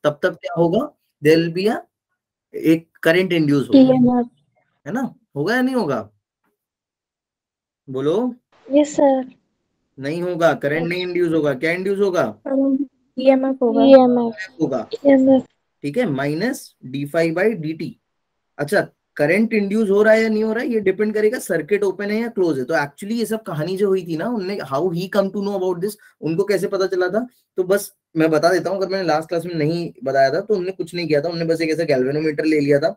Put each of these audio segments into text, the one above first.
तब तब क्या होगा, देयर विल बी एक करंट इंड्यूस होगा, है ना, होगा या नहीं होगा, बोलो। Yes sir. नहीं होगा, करंट नहीं इंड्यूस होगा, क्या इंड्यूस होगा, ईएमएफ होगा। होगा, ठीक है, minus d phi by D t. अच्छा, करंट इंड्यूस हो रहा है या नहीं हो रहा है, ये डिपेंड करेगा सर्किट ओपन है या क्लोज है। तो एक्चुअली ये सब कहानी जो हुई थी ना, उनने how he come to know about this, उनको कैसे पता चला था, तो बस मैं बता देता हूँ, अगर मैंने लास्ट क्लास में नहीं बताया था तो उन्होंने कुछ नहीं किया था, उन्होंने बस एक ऐसा गैल्वेनोमीटर ले लिया था,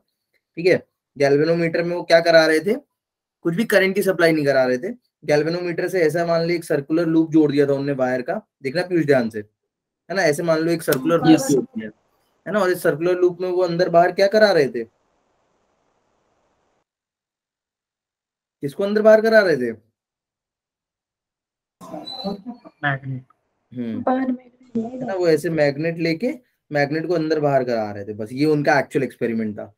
ठीक है। गैल्वेनोमीटर में वो क्या करा रहे थे, कुछ भी करंट की सप्लाई नहीं करा रहे थे, गैल्वेनोमीटर से ऐसा मान लो एक सर्कुलर लूप जोड़ दिया था उन्होंने वायर का, देखना पीयूष ध्यान से, है ना, ऐसे मान लो एक सर्कुलर लूप जोड़ दिया, है ना, और इस सर्कुलर लूप में वो अंदर बाहर क्या करा रहे थे, किसको अंदर बाहर करा रहे थे, मैग्नेट, है ना, वो ऐसे मैग्नेट लेके मैग्नेट को अंदर बाहर करा रहे थे, बस ये उनका एक्चुअल एक्सपेरिमेंट था,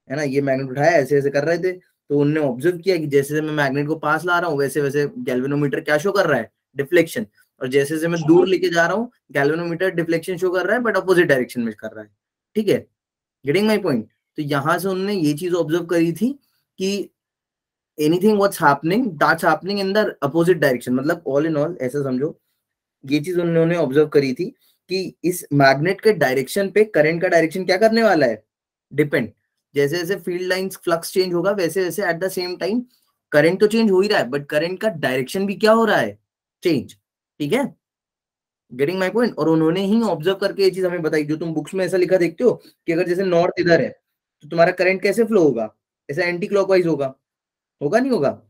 है ना। ये मैग्नेट उठाया ऐसे ऐसे कर रहे थे, तो उन्होंने ऑब्जर्व किया कि जैसे जैसे मैं मैग्नेट को पास ला रहा हूँ वैसे वैसे गैल्वेनोमीटर क्या शो कर रहा है, डिफ्लेक्शन, और जैसे जैसे मैं दूर लेके जा रहा हूँ गैल्वेनोमीटर डिफ्लेक्शन शो कर रहा है, बट अपोजिट डायरेक्शन में कर रहा है, ठीक है, गेटिंग माई पॉइंट। तो यहां से उन्होंने ये चीज ऑब्जर्व करी थी कि anything what's happening that's happening in the opposite direction, मतलब ऑल इन ऑल ऐसा समझो, ये चीज उन्होंने ऑब्जर्व करी थी कि इस मैग्नेट के डायरेक्शन पे करंट का डायरेक्शन क्या करने वाला है, डिपेंड, जैसे जैसे फील्ड लाइंस फ्लक्स चेंज होगा वैसे वैसे at the same time current तो चेंज हो ही रहा है, बट करंट का डायरेक्शन भी क्या हो रहा है, चेंज, ठीक है, गेटिंग माय पॉइंट। और उन्होंने ही ऑब्जर्व करके ये चीज हमें बताई, जो तुम बुक्स में ऐसा लिखा देखते हो कि अगर जैसे नॉर्थ इधर है तो तुम्हारा करंट कैसे फ्लो होगा, ऐसा एंटी क्लॉकवाइज होगा, होगा नहीं होगा,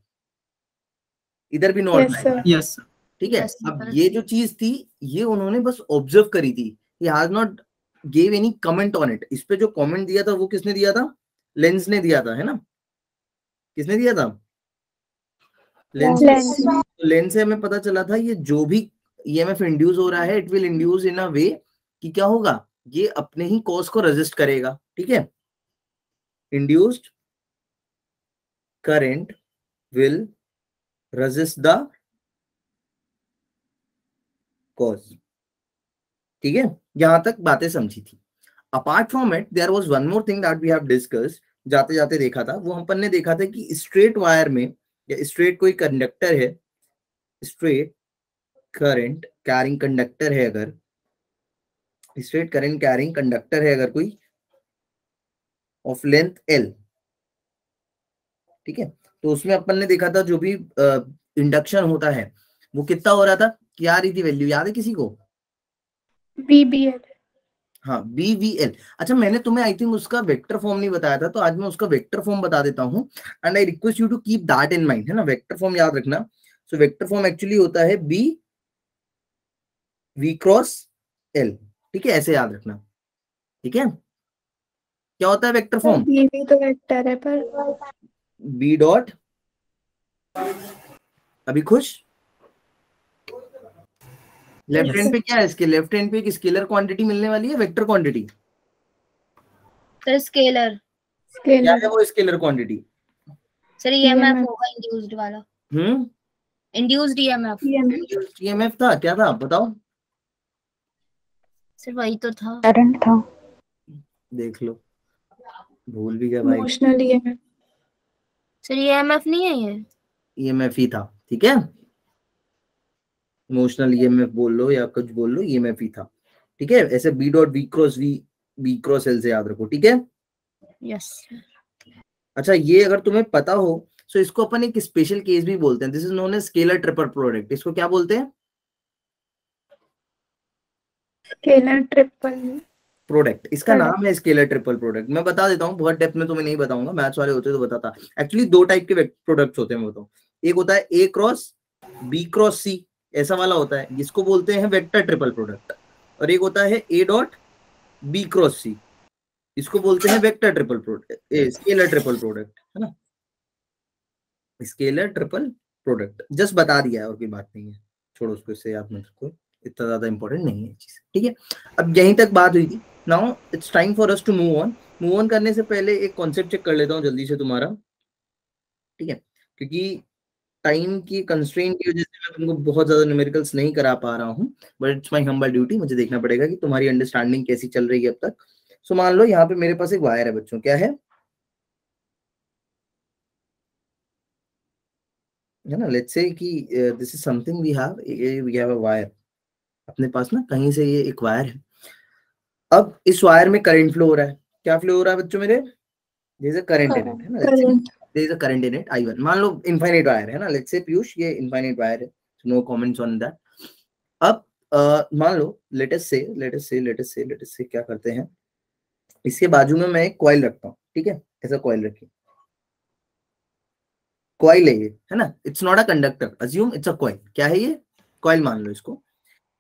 इधर भी नॉर्थ है, यस ठीक है। अब ये जो चीज थी ये उन्होंने बस ऑब्जर्व करी थी, he has not gave any comment on it. इस पे जो कमेंट दिया था वो किसने दिया था, लेंस ने दिया था, है ना, किसने दिया था, लेंस। लेंस से हमें पता चला था ये जो भी ईएमएफ इंड्यूस हो रहा है इट विल इंड्यूस इन अ वे कि क्या होगा, ये अपने ही कॉज को रेजिस्ट करेगा, ठीक है, induced current will resist the cause, ठीक है, यहां तक बातें समझी थी। Apart from it there was one more thing that we have discussed, जाते जाते देखा था, वो अपन ने देखा था कि स्ट्रेट वायर में या स्ट्रेट कोई कंडक्टर है, स्ट्रेट करंट कैरिंग कंडक्टर है, अगर स्ट्रेट करंट कैरिंग कंडक्टर है अगर कोई ऑफ लेंथ एल, ठीक है, तो उसमें अपन ने देखा था जो भी इंडक्शन होता है वो कितना हो रहा था, क्या आ रही थी वैल्यू, याद है किसी को, BBL। हाँ BVL। अच्छा, मैंने तुम्हें आई थिंक उसका वेक्टर फॉर्म नहीं बताया था, तो आज मैं उसका वेक्टर फॉर्म बता देता हूँ, and I request you to keep that in mind, है ना, वेक्टर फॉर्म याद रखना। सो वेक्टर फॉर्म एक्चुअली होता है बी वी क्रॉस एल, ठीक है, ऐसे याद रखना, ठीक है, क्या होता है वेक्टर फॉर्म, BV तो वेक्टर है पर बी डॉट, अभी खुश, लेफ्ट हैंड पे क्या है इसके, लेफ्ट हैंड पे एक स्केलर क्वांटिटी मिलने वाली है, वेक्टर क्वांटिटी, सर स्केलर, क्या है वो स्केलर क्वांटिटी, सर ईएमएफ होगा इंड्यूस्ड वाला, इंड्यूस्ड ईएमएफ, इंड्यूस्ड ईएमएफ था, क्या था बताओ, सर वही तो था, करंट था, देख लो भूल भी गया भाई, इमोशनल ईएमएफ, सर ईएमएफ नहीं है ये, ईएमएफ ही था, ठीक है, इमोशनल ईएमएफ बोल लो या कुछ बोल लो, ईएमएफ ही था, ठीक है, ऐसे B dot B cross L से याद रखो, ठीक है, यस। अच्छा, ये अगर तुम्हें पता हो तो इसको अपन एक स्पेशल केस भी बोलते हैं, this is known as scalar triple product, इसको क्या बोलते हैं, स्केलर ट्रिपल प्रोडक्ट, इसका नाम है स्केलर ट्रिपल प्रोडक्ट। मैं बता देता हूँ, बहुत डेप्थ में तुम्हें नहीं बताऊंगा, मैथ्स वाले होते तो बताता। एक्चुअली दो टाइप के प्रोडक्ट्स होते हैं, मैं बताऊँ, एक होता है ए क्रॉस बी क्रॉस सी, ऐसा वाला होता है, जिसको बोलते हैं वेक्टर ट्रिपल प्रोडक्ट, और एक होता है ए डॉट बी क्रॉस सी, इसको बोलते हैं vector triple product, scalar triple product, है ना, स्केलर ट्रिपल प्रोडक्ट, जस्ट बता दिया है और कोई बात नहीं है, छोड़ो उसको, इससे याद मत रखो, इतना ज्यादा इंपॉर्टेंट नहीं है चीज, ठीक है। अब यहीं तक बात हुई थी, now it's time for us to move on करने से पहले एक कॉन्सेप्ट चेक कर लेता हूँ जल्दी से तुम्हारा, ठीक है, क्योंकि टाइम की कंस्ट्रेंट की वजह से तुमको बहुत ज्यादा न्यूमेरिकल्स नहीं करा पा रहा हूँ, but it's my humble duty, मुझे देखना पड़ेगा कि तुम्हारी अंडरस्टैंडिंग कैसी चल रही है अब तक। सो मान लो यहाँ पे मेरे पास एक वायर है बच्चों, क्या है ना, लेट्स से कि this is something we have a wire, अपने पास ना कहीं से ये एक वायर है। अब इस वायर में करंट फ्लो हो रहा है, क्या फ्लो हो रहा है बच्चों मेरे, there is a current in it, है ना, there is a current in it I1, मान लो इनफाइनाइट वायर है ना, लेट्स से पीयूष ये इनफाइनाइट वायर है, नो कमेंट्स ऑन दैट। अब मान लो लेट अस से क्या करते हैं, इसके बाजू में मैं एक कॉइल रखता हूँ, ठीक है, ऐसा कॉइल रखिए, कॉइल है ये, है ना, it's not a conductor, assume it's a coil, क्या है ये, कॉइल मान लो इसको।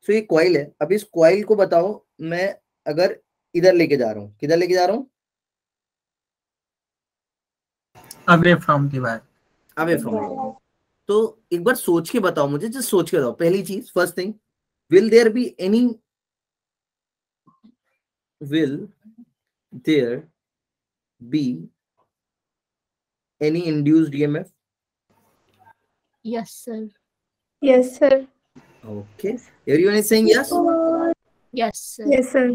सो ये कॉइल है, अब इस कॉइल को बताओ मैं अगर इधर लेके जा रहा हूँ, किधर लेके जा रहा हूँ, away from the wire, away from. तो एक बार सोच के बताओ मुझे, जस्ट सोच के बताओ, पहली चीज, first thing, will there be any induced EMF? Yes, sir. Yes, sir. Okay. Everyone is saying yes? Yes, sir. Yes, sir.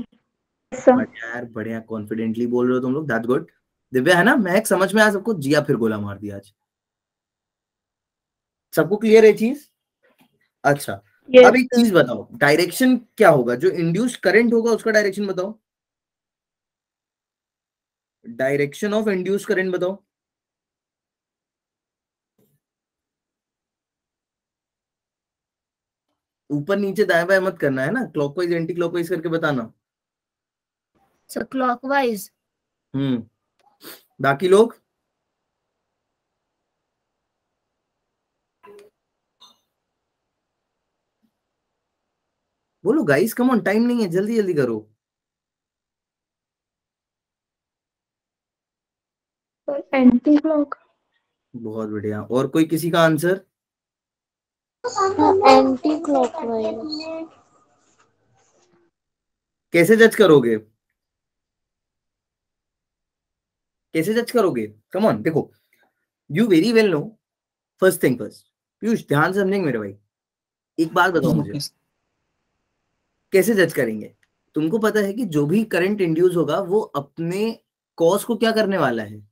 यार बढ़िया कॉन्फिडेंटली बोल रहे हो तुम लोग, दैट्स गुड। दिव्या है ना, महक समझ में आया सबको, जिया फिर गोला मार दिया आज, सबको क्लियर है चीज? अच्छा yes, अब एक चीज बताओ, डायरेक्शन क्या होगा, जो इंड्यूस्ड करंट होगा उसका डायरेक्शन बताओ, डायरेक्शन ऑफ इंड्यूस्ड करंट बताओ। ऊपर नीचे दाएं बाएं मत करना है ना, क्लॉकवाइज एंटी क्लॉकवाइज करके बताना। सो क्लॉकवाइज। बाकी लोग बोलो गाइस, कम ऑन, टाइम नहीं है, जल्दी जल्दी करो। Anti clock. बहुत बढ़िया, और कोई किसी का आंसर? Anti clockwise. कैसे जज करोगे, कैसे जज करोगे, कम ऑन, देखो, you very well know, first thing first, Piyush ध्यान से समझेंगे मेरे भाई, एक बात बताओ मुझे, कैसे जज करेंगे? तुमको पता है कि जो भी करंट इंड्यूस होगा वो अपने कॉज को क्या करने वाला है,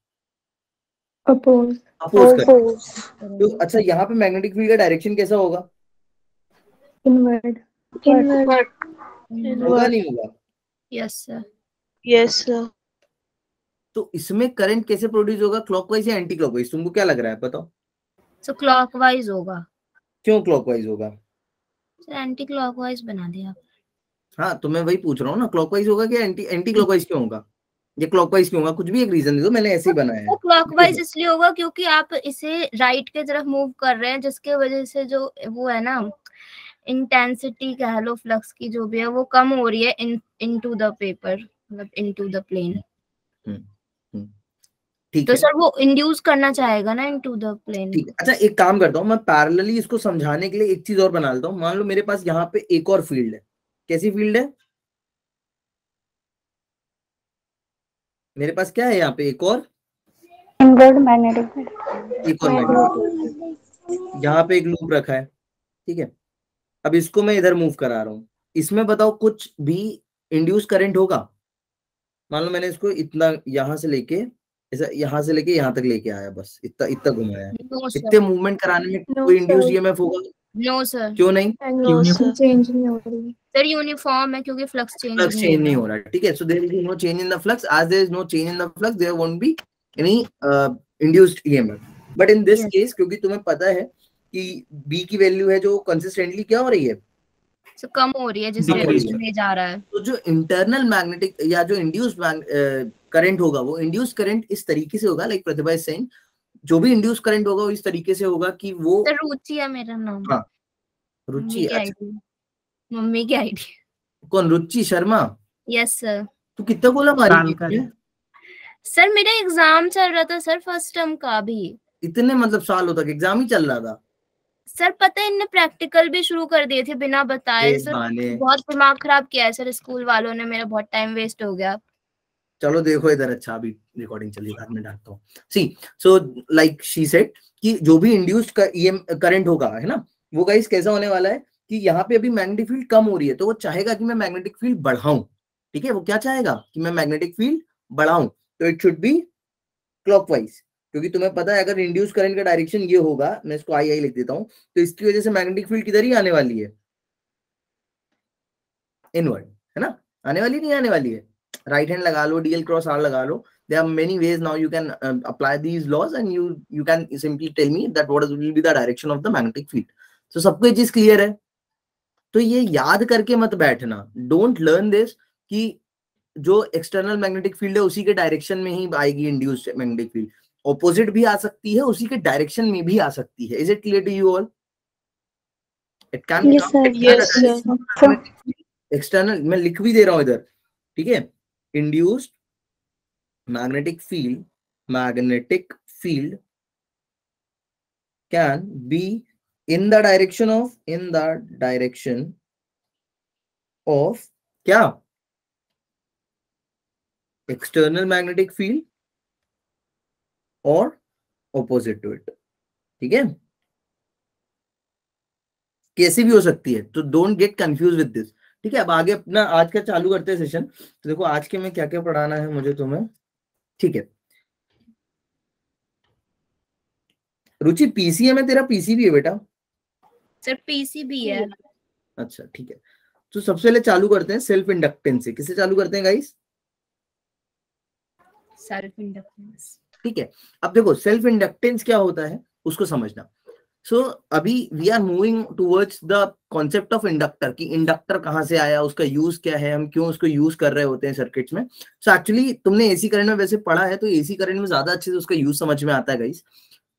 अपोज तो अच्छा यहाँ पे मैग्नेटिक फील्ड का डायरेक्शन कैसा होगा, इनवर्ड। होगा नहीं होगा? Yes sir. Yes sir. तो इसमें करंट कैसे प्रोड्यूस होगा, क्लॉकवाइज या एंटी क्लॉकवाइज, तुमको क्या लग रहा है बताओ? सो क्लॉकवाइज होगा। क्यों क्लॉकवाइज होगा? सर एंटी क्लॉकवाइज बना दिया आप। हाँ तो मैं वही पूछ रहा हूँ ना, क्लॉकवाइज होगा कि एंटी क्लॉकवाइज क्यों होगा, ये क्लॉकवाइज क्यों होगा, कुछ भी एक रीजन दे दो, मैंने ऐसे ही बनाया है। क्लॉकवाइज इसलिए होगा क्योंकि आप इसे राइट की तरफ मूव कर रहे हैं, जिसके वजह से जो वो है ना इंटेंसिटी कह लो फ्लक्स की जो भी है वो कम हो रही है इनटू द पेपर, मतलब इनटू द प्लेन। ठीक तो है, सर वो इंड्यूस करना चाहेगा ना इनटू द प्लेन। ठीक है। अच्छा एक काम करता हूँ मैं, पैरेलली इसको समझाने के लिए एक चीज और बना लेता हूँ। मान लो मेरे पास यहाँ पे एक और फील्ड है, कैसी फील्ड है मेरे पास, क्या है यहाँ पे, एक और इनवर्ड मैग्नेटिक, एक और मैग्नेटिक, यहाँ पे एक लूप रखा है, ठीक है। अब इसको मैं इधर मूव करा रहा हूँ, इसमें बताओ कुछ भी इंड्यूस करंट होगा? मान लो मैंने इसको इतना यहाँ से लेके ऐसा यहाँ से लेके यहाँ तक लेके आया, बस इतना इतना घुमाया, इतने मूवमेंट कराने में कोई इंड्यूस ईएमएफ होगा? No sir. क्यों नहीं? चेंज नहीं हो रही सर यूनिफॉर्म है क्योंकि फ्लक्स चेंज नहीं हो रहा, ठीक है। So there is no change in the flux, as there is no change in the flux there won't be any induced EMF. But in this case, क्योंकि तुम्हें पता है कि बी की वैल्यू है जो कंसिस्टेंटली क्या हो रही है, तो कम हो रही है, जिस डायरेक्शन में जा रहा है। तो जो इंटरनल मैग्नेटिक या जो इंड्यूस्ड करंट होगा वो इंड्यूस्ड करंट इस तरीके से होगा, लाइक प्रतिभा इज सेइंग, जो भी इंड्यूस करंट होगा वो इस तरीके से होगा कि वो, सर रुचि है मेरा नाम। हाँ रुचि, अच्छा मम्मी की आईडी। कौन, रुचि शर्मा? Yes sir. तू कितना गोला मारी सर मेरा एग्जाम चल रहा था सर, फर्स्ट टर्म का भी। इतने मतलब सालों तक एग्जाम ही चल रहा था? सर पता है इनने प्रैक्टिकल भी शुरू कर दिए थे बिना बताए सर, बहुत दिमाग खराब किया है सर स्कूल वालों ने, मेरा बहुत टाइम वेस्ट हो गया। चलो देखो इधर, अच्छा अभी रिकॉर्डिंग चली, बाद में डालता हूँ। सी सो लाइक शी सेड कि जो भी इंड्यूस्ड करंट होगा, है ना, वो गाइस कैसा होने वाला है कि यहाँ पे अभी मैग्नेटिक फील्ड कम हो रही है, तो वो चाहेगा कि मैं मैग्नेटिक फील्ड बढ़ाऊं, ठीक है, वो क्या चाहेगा कि मैं मैग्नेटिक फील्ड बढ़ाऊं, तो इट शुड बी क्लॉकवाइज, क्योंकि तुम्हें पता है अगर इंड्यूस करंट का डायरेक्शन ये होगा, मैं इसको आई लिख देता हूं, तो इसकी वजह से मैग्नेटिक फील्ड किधर ही आने वाली है, इनवर्ड, है ना, आने वाली नहीं आने वाली है, राइट हैंड लगा लो, डीएल क्रॉस आर लगा लो, there are many ways now you can apply these laws and you can simply tell me that what will be the direction of the magnetic field. So सबको ये चीज clear है, तो ये याद करके मत बैठना, डोंट लर्न दिस कि जो एक्सटर्नल मैग्नेटिक फील्ड है उसी के डायरेक्शन में ही आएगी इंड्यूस्ड मैग्नेटिक फील्ड, ऑपोजिट भी आ सकती है, उसी के डायरेक्शन में भी आ सकती है। Is it clear to you all? It can external, मैं लिख भी दे रहा हूं इधर, ठीक है, induced magnetic field can be in the direction of क्या, external magnetic field और opposite to it, ठीक है, कैसे भी हो सकती है, तो don't get confuse with this, ठीक है। अब आगे अपना आज का चालू करते हैं सेशन। तो देखो आज के में क्या क्या पढ़ाना है मुझे तुम्हें, ठीक है। रुचि पीसीएम है तेरा, पीसीबी है बेटा? सर पीसीबी है। अच्छा ठीक है, तो सबसे पहले चालू करते हैं सेल्फ इंडक्टेंस से। किससे चालू करते हैं गाइस? सेल्फ इंडक्टेंस, ठीक है। अब देखो सेल्फ इंडक्टेंस क्या होता है उसको समझना। सो अभी we are moving towards the concept of inductor, कि इंडक्टर कहाँ से आया, उसका यूज क्या है, हम क्यों उसको यूज कर रहे होते हैं सर्किट्स में। सो एक्चुअली तुमने एसी करंट में वैसे पढ़ा है, तो एसी करंट में ज्यादा अच्छे से उसका यूज समझ में आता है गाइस।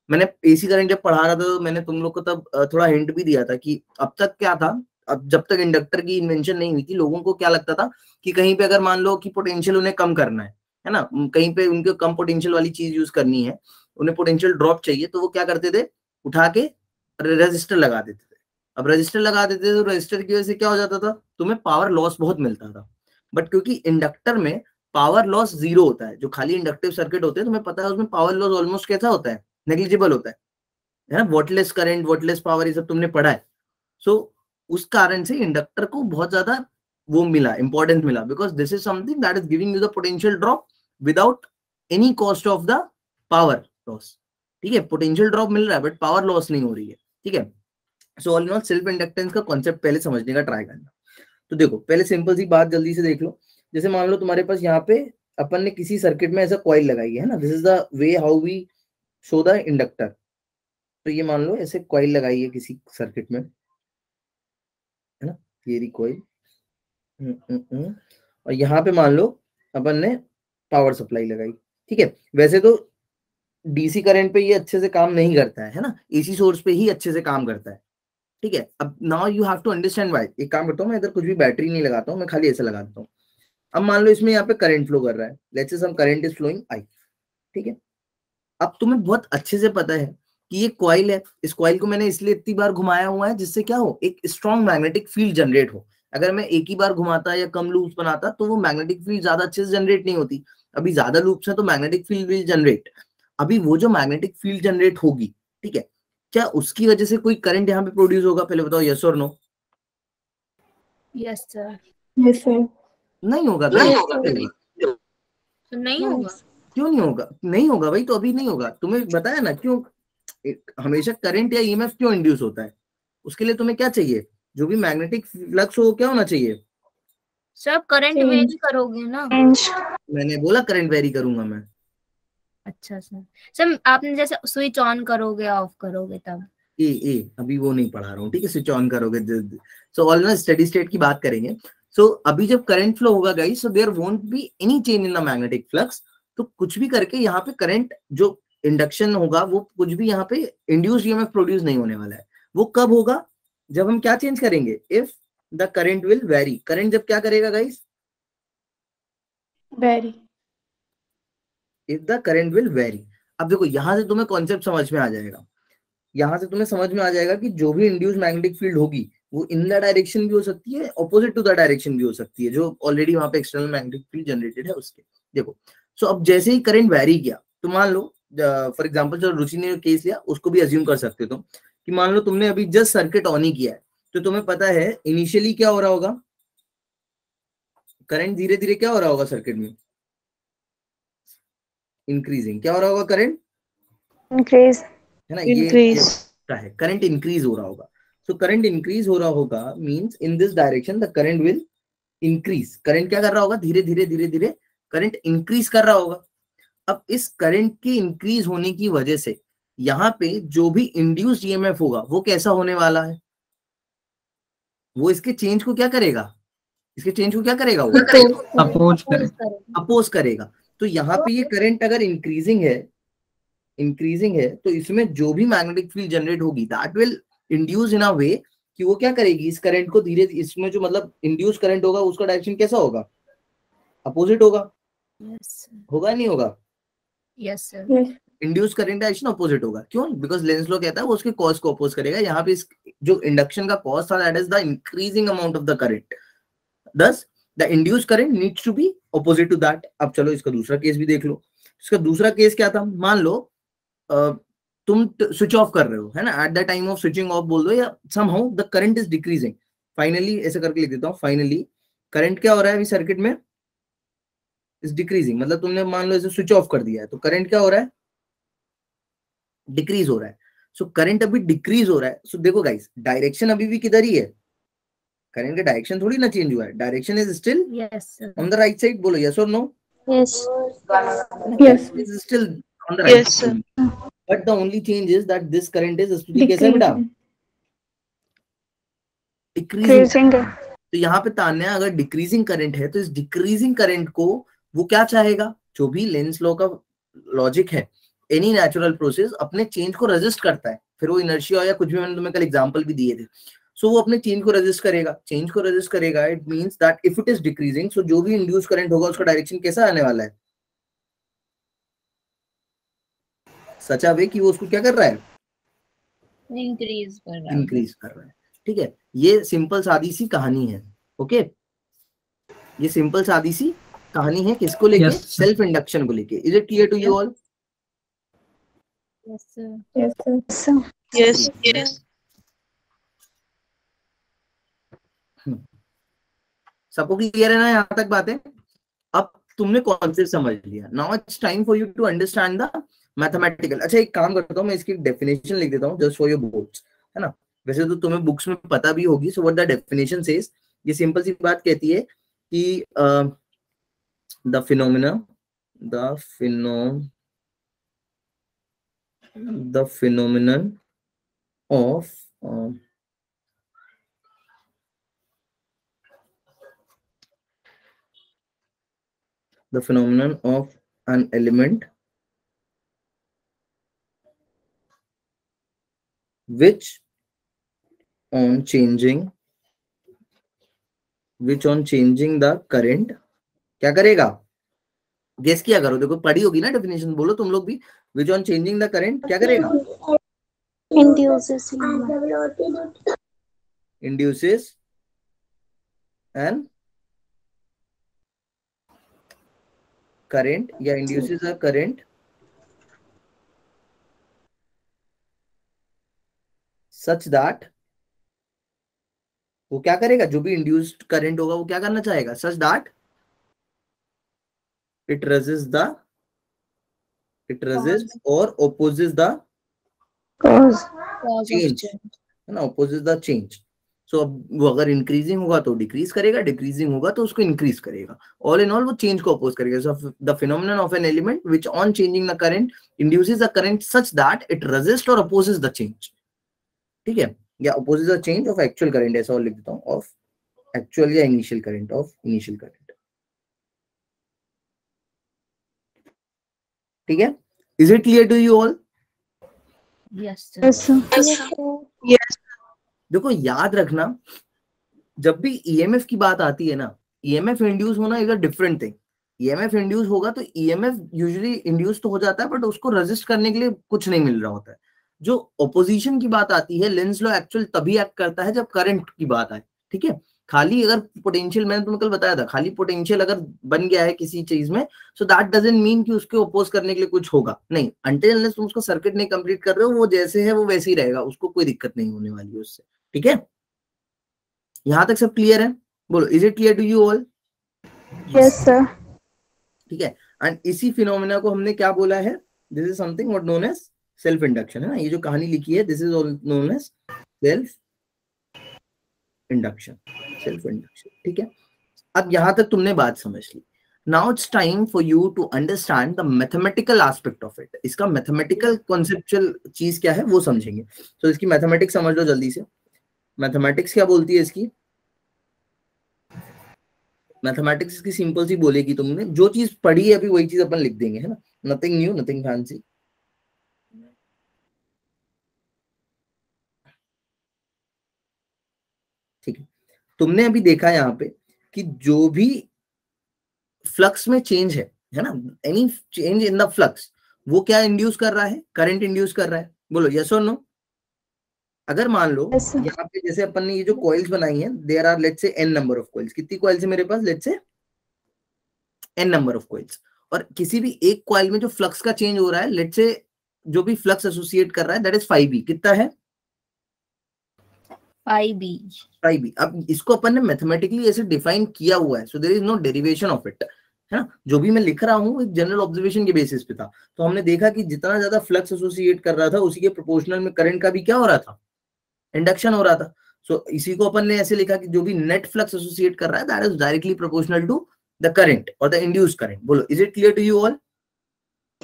मैंने एसी करंट जब पढ़ा रहा था तो मैंने तुम लोग को तब थोड़ा हिंट भी दिया था कि अब तक क्या था, अब जब तक इंडक्टर की इन्वेंशन नहीं हुई थी, लोगों को क्या लगता था कि कहीं पे अगर मान लो कि पोटेंशियल उन्हें कम करना है ना, कहीं पे उनके कम पोटेंशियल वाली चीज यूज करनी है, उन्हें पोटेंशियल ड्रॉप चाहिए, तो वो क्या करते थे, उठा के रेजिस्टर लगा देते थे। अब रेजिस्टर लगा देते थे तो रेजिस्टर की वजह से क्या हो जाता था, तुम्हें पावर लॉस बहुत मिलता था। बट क्योंकि इंडक्टर में पावर लॉस जीरो होता है, जो खाली इंडक्टिव सर्किट होते हैं तुम्हें पता है उसमें पावर लॉस ऑलमोस्ट कैसा होता है, नेग्लिजिबल होता है ना, वॉटलेस करंट, वॉटलेस पावर, ये सब तुमने पढ़ा है। सो उस कारण से इंडक्टर को बहुत ज्यादा वो मिला, इंपॉर्टेंस मिला, because this is something that is giving you the potential drop without any cost of the power loss. ठीक है, पोटेंशियल ड्रॉप मिल रहा है बट पावर लॉस नहीं हो रही है। ठीक है, so all in all self inductance का कॉन्सेप्ट पहले समझने का ट्राई करना। तो देखो पहले सिंपल सी बात जल्दी से देख लो, जैसे मान लो तुम्हारे पास यहाँ पे अपन ने किसी सर्किट में ऐसा कॉइल लगाई है ना, this is the way how we show the inductor. तो ये मान लो ऐसे कॉइल लगाई है किसी सर्किट में, है ना, ये रही कॉइल, और यहाँ पे मान लो अपन ने पावर सप्लाई लगाई। ठीक है, वैसे तो डीसी करंट पे ये अच्छे से काम नहीं करता है ना, एसी सोर्स पे ही अच्छे से काम करता है। ठीक है, अब now you have to understand why. एक काम करता हूँ मैं इधर कुछ भी बैटरी नहीं लगाता हूँ, मैं खाली ऐसे लगा देता हूँ। अब मान लो इसमें यहाँ पे करंट फ्लो कर रहा है, let's say some current is flowing I. ठीक है, अब तुम्हें बहुत अच्छे से पता है कि ये कॉइल है, इस कॉइल को मैंने इसलिए इतनी बार घुमाया हुआ है जिससे क्या हो, एक स्ट्रॉन्ग मैग्नेटिक फील्ड जनरेट हो। अगर मैं एक ही बार घुमाता या कम लूप्स बनाता तो वो मैग्नेटिक फील्ड ज्यादा अच्छे से जनरेट नहीं होती। अभी ज्यादा लूप्स है तो मैग्नेटिक फील्ड विल जनरेट। अभी वो जो मैग्नेटिक फील्ड जनरेट होगी, ठीक है, क्या उसकी वजह से कोई करंट यहाँ पे प्रोड्यूस होगा? पहले बताओ यस और no. Yes sir. Yes sir. नहीं होगा, नहीं होगा। क्यों नहीं होगा? नहीं होगा भाई, तो अभी नहीं होगा। तुम्हें बताया ना क्यों हमेशा करंट या ईएमएफ क्यों इंड्यूस होता है। उसके लिए तुम्हें क्या चाहिए, जो भी मैग्नेटिक फ्लक्स हो क्या होना चाहिए सर? करंट वेरी करोगे ना? मैंने बोला करंट वेरी करूंगा मैं। अच्छा सर आपने जैसे स्विच ऑन करोगे ऑफ करोगे तब अभी वो नहीं पढ़ा रहा हूँ। ठीक है, स्विच ऑन करोगे। सो ऑल ना स्टेडी स्टेट की बात करेंगे। सो अभी जब करंट फ्लो होगा guys, so there won't be any change in the magnetic flux. तो कुछ भी करके यहाँ पे करंट जो इंडक्शन होगा वो कुछ भी यहाँ पे इंड्यूस्ड ईएमएफ प्रोड्यूस नहीं होने वाला है। वो कब होगा? जब हम क्या चेंज करेंगे, if the current will very. Current जब क्या करेगा guys? Very. If the current will very. अब देखो यहां से तुम्हें कॉन्सेप्ट समझ में आ जाएगा, यहां से तुम्हें समझ में आ जाएगा कि जो भी इंड्यूस मैग्नेटिक फील्ड होगी वो इन द डायरेक्शन भी हो सकती है, ऑपोजिट टू द डायरेक्शन भी हो सकती है, जो ऑलरेडी वहां पे एक्सटर्नल मैग्नेटिक फील्ड जनरेटेड है उसके। देखो सो अब जैसे ही करंट वेरी किया तो मान लो फॉर एग्जांपल जो रुचि ने केस लिया उसको भी अज्यूम कर सकते हो तुम कि मान लो तुमने अभी जस्ट सर्किट ऑन ही किया है, तो तुम्हें पता है इनिशियली क्या हो रहा होगा, करंट धीरे धीरे क्या हो रहा होगा सर्किट में, इंक्रीजिंग। क्या हो रहा होगा, करंट इंक्रीज, है ना, Increase. ये है करंट इंक्रीज हो रहा होगा। सो करंट इंक्रीज हो रहा होगा means in this direction the current will increase. Current क्या कर रहा होगा, धीरे धीरे धीरे धीरे करंट इंक्रीज कर रहा होगा। अब इस करंट के इंक्रीज होने की वजह से यहाँ पे जो भी इंड्यूस्ड ईएमएफ होगा वो कैसा होने वाला है, वो इसके चेंज को क्या करेगा, इसके चेंज को क्या करेगा, वो अपोज करेगा। तो यहाँ पे ये करंट अगर इंक्रीजिंग है तो इसमें जो भी मैग्नेटिक फील्ड जनरेट होगी दैट विल इंड्यूस इन अ वे कि वो क्या करेगी, इस करंट को धीरे, इसमें जो मतलब इंड्यूस करंट होगा उसका डायरेक्शन कैसा होगा, अपोजिट होगा। होगा नहीं होगा, yes sir, induce current direction opposite होगा। क्यों, बिकॉज लेंस लॉ कहता है वो उसके कॉज को अपोज करेगा। यहाँ पे जो इंडक्शन का कॉज था that is the increasing amount of the current, thus the induced current needs to be opposite to that। अब चलो इसका दूसरा केस भी देख लो। इसका दूसरा केस क्या था, मान लो तुम स्विच ऑफ कर रहे हो, है ना, at the time of switching off बोल दो, या somehow the current is decreasing। Finally ऐसे करके लिख देता हूँ, फाइनली करंट क्या हो रहा है अभी सर्किट में, इज डिक्रीजिंग। मतलब तुमने मान लो इसे स्विच ऑफ कर दिया है तो करंट क्या हो रहा है, डिक्रीज हो रहा है। सो करंट अभी डिक्रीज हो रहा है। सो देखो गाइस, डायरेक्शन अभी भी किधर ही है, करंट का डायरेक्शन थोड़ी ना चेंज हुआ है, direction is still on the right side. बोलो यस और no, Yes. Yes. Is still on the right Yes, sir. Side, but the only change is that this current is Stuti कैसा है बेटा, डिक्रीजिंग। तो यहाँ पे तान्या अगर डिक्रीजिंग करंट है तो इस डिक्रीजिंग करंट को वो क्या चाहेगा, जो भी लेंस लॉ का लॉजिक है, एनी नेचुरल प्रोसेस अपने चेंज को रेजिस्ट करता है, फिर वो इनर्शिया या कुछ भी, मैंने तुम्हें कल एग्जांपल भी दिए थे। सो वो अपने चेंज को रेजिस्ट करेगा, चेंज को रेजिस्ट करेगा। It means that if it is decreasing, so जो भी इंड्यूस करंट होगा उसका डायरेक्शन कैसा आने वाला है, सच वे कि वो उसको क्या कर रहा है, इंक्रीज कर रहा है, इंक्रीज कर रहा है। ठीक है, ये सिंपल सादी सी कहानी है। ओके, ये सिंपल सादी सी कहानी है किसको लेके, सेल्फ इंडक्शन को लेके। Is it clear to you all? Yes sir, Yes, sir. Yes. Yes. सबको क्लियर है ना यहाँ तक बातें? अब तुमने कॉन्सेप्ट समझ लिया, now it's time for you to understand the mathematical. अच्छा एक काम करता हूँ, मैं इसकी डेफिनेशन लिख देता हूँ जस्ट फॉर योर बोर्ड्स, है ना। वैसे तो तुम्हें बुक्स में पता भी होगी। So what the definition says, ये सिंपल सी बात कहती है कि the phenomenon of the phenomenon of an element which on changing the current क्या करेगा, गेस किया करो, देखो पढ़ी होगी ना डेफिनेशन, बोलो तुम लोग भी, which on changing the current क्या करेगा, induces an current या induces a current such that, वो क्या करेगा, जो भी इंड्यूस्ड करंट होगा वो क्या करना चाहेगा, सच दैट इट रेजिस्ट और ओपोजेस द चेंज, है ना, ओपोजेस द चेंज। सो अब वो अगर इंक्रीजिंग होगा तो डिक्रीज करेगा, डिक्रीजिंग होगा तो उसको इंक्रीज करेगा। ऑल इन ऑल वो चेंज को अपोज करेगा। So the phenomenon of an element which on changing the current induces a current such that it resist और अपोजेस द चेंज। ठीक है, या opposes the change of actual current, ऐसा और लिख देता हूं, ऑफ एक्चुअल या initial current, of initial current. ठीक है, is it clear to you all? Yes sir, Yes. देखो याद रखना, जब भी ईएमएफ की बात आती है ना, ईएमएफ इंड्यूस होना is a different thing. EMF induce होगा तो ईएमएफ यूजुअली इंड्यूस तो हो जाता है, बट उसको रेजिस्ट करने के लिए कुछ नहीं मिल रहा होता है। जो ऑपोजिशन की बात आती है, लेंस लॉ एक्चुअल तभी एक्ट करता है जब करंट की बात आए। ठीक है, खाली अगर पोटेंशियल, मैंने तुम्हें कल बताया था, खाली पोटेंशियल अगर बन गया है किसी चीज में, सो दैट डजंट मीन कि उसके अपोज करने के लिए कुछ होगा, नहीं, अनटिल अनलेस तुम उसका सर्किट नहीं कंप्लीट कर रहे हो, वो जैसे है वो वैसे ही रहेगा, उसको कोई दिक्कत नहीं होने वाली है उससे, ठीक है? यहां तक सब क्लियर है? बोलो, is it clear to you all? Yes, sir. ठीक है। एंड इसी फिनोमेना को हमने क्या बोला है? This is something what known as self induction, है ना? ये जो कहानी लिखी है, this is known as self induction, self induction, ठीक है? अब यहां तक तुमने बात समझ ली। Now it's time for you to understand the mathematical aspect of it. इसका मैथमेटिकल कॉन्सेप्चुअल चीज क्या है वो समझेंगे। तो इसकी मैथमेटिक्स समझ लो जल्दी से। मैथमेटिक्स क्या बोलती है इसकी? मैथमेटिक्स की सिंपल सी बोलेगी, तुमने जो चीज पढ़ी है अभी वही चीज अपन लिख देंगे, है ना? Nothing new, nothing fancy. ठीक है, तुमने अभी देखा यहाँ पे कि जो भी फ्लक्स में चेंज है ना, any change in the flux, वो क्या इंड्यूस कर रहा है? करंट इंड्यूस कर रहा है। बोलो यस और नो? अगर मान लो Yes, sir. यहाँ पे जैसे अपन ने ये जो कॉइल्स बनाई हैं, there are let's say n number of coils. कितनी कॉइल्स है मेरे पास? Let's say n number of coils. और किसी भी एक कॉइल में जो फ्लक्स का चेंज हो रहा है, लेट्स से जो भी फ्लक्स एसोसिएट कर रहा है, दैट इज 5b। कितना है? 5b। अब इसको अपन ने मैथमेटिकली ऐसे डिफाइन किया हुआ है, so there is no derivation of it, है ना? जो भी मैं लिख रहा हूँ एक जनरल ऑब्जर्वेशन के बेसिस पे था। तो हमने देखा कि जितना ज्यादा फ्लक्स एसोसिएट कर रहा था, उसी के प्रोपोर्शनल में करंट का भी क्या हो रहा था? इंडक्शन हो रहा था। सो इसी को अपन ने ऐसे लिखा कि जो भी नेट फ्लक्स एसोसिएट कर रहा है, that is directly proportional to the current और द इंड्यूस्ड करंट। बोलो, is it clear to you all?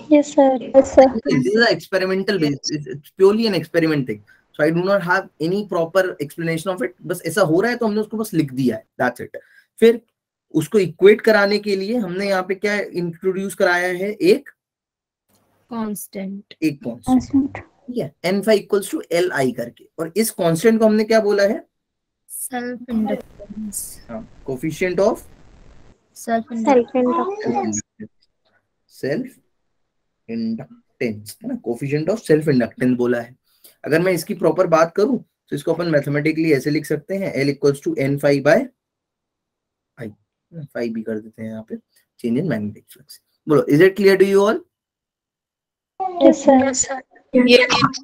Yes, sir. Yes, sir. This is an experimental base. It's purely an experiment thing. So I do not have any proper explanation of it. बस ऐसा हो रहा है तो हमने उसको बस लिख दिया है, that's it. फिर उसको इक्वेट कराने के लिए हमने यहाँ पे क्या इंट्रोड्यूस कराया है? एक कांस्टेंट। एक कांस्टेंट, ठीक है, n phi equals to Li करके। और इस कांस्टेंट को हमने क्या बोला है? Self inductance. Coefficient of self Self-inductance. Self inductance, है ना? कोफिशिएंट ऑफ सेल्फ इंडक्टेंस बोला है। अगर मैं इसकी प्रॉपर बात करूं तो इसको अपन मैथमेटिकली ऐसे लिख सकते हैं, L equals to n phi bye I। phi भी कर देते हैं यहाँ पे, चेंज इन मैग्नेटिक फ्लक्स। बोलो, is it clear to you all? Yes, sir. Yes, sir. Yes.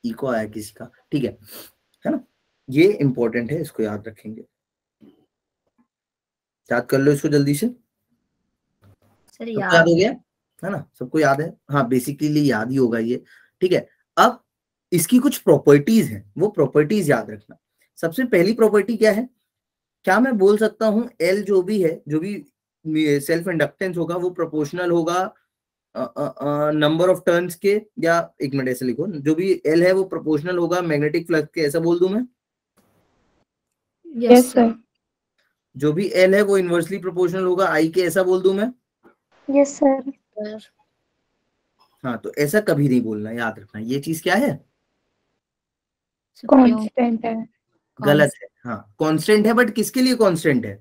Eco आया किसी का, ठीक है ना? ये इंपॉर्टेंट है, इसको याद रखेंगे। याद कर लो इसको जल्दी से। सर याद हो गया है ना? सबको याद है? हाँ, बेसिकली याद ही होगा ये, ठीक है। अब इसकी कुछ प्रॉपर्टीज हैं, वो प्रॉपर्टीज याद रखना। सबसे पहली प्रॉपर्टी क्या है? क्या मैं बोल सकता हूँ L जो भी है, जो भी सेल्फ इंडक्टेंस होगा, वो प्रोपोर्शनल होगा नंबर ऑफ टर्न्स के, या एक मिनट ऐसे लिखो, जो भी L है वो प्रोपोर्शनल होगा मैग्नेटिक फ्लक्स के, ऐसा बोल दूं मैं? Yes, sir. जो भी L है वो इनवर्सली प्रोपोर्शनल होगा I के, ऐसा बोल दूं मैं? Yes, sir. हाँ, तो ऐसा कभी नहीं बोलना, याद रखना। ये चीज क्या है? Constant है। गलत है। हाँ, कांस्टेंट है, बट किसके लिए कांस्टेंट है?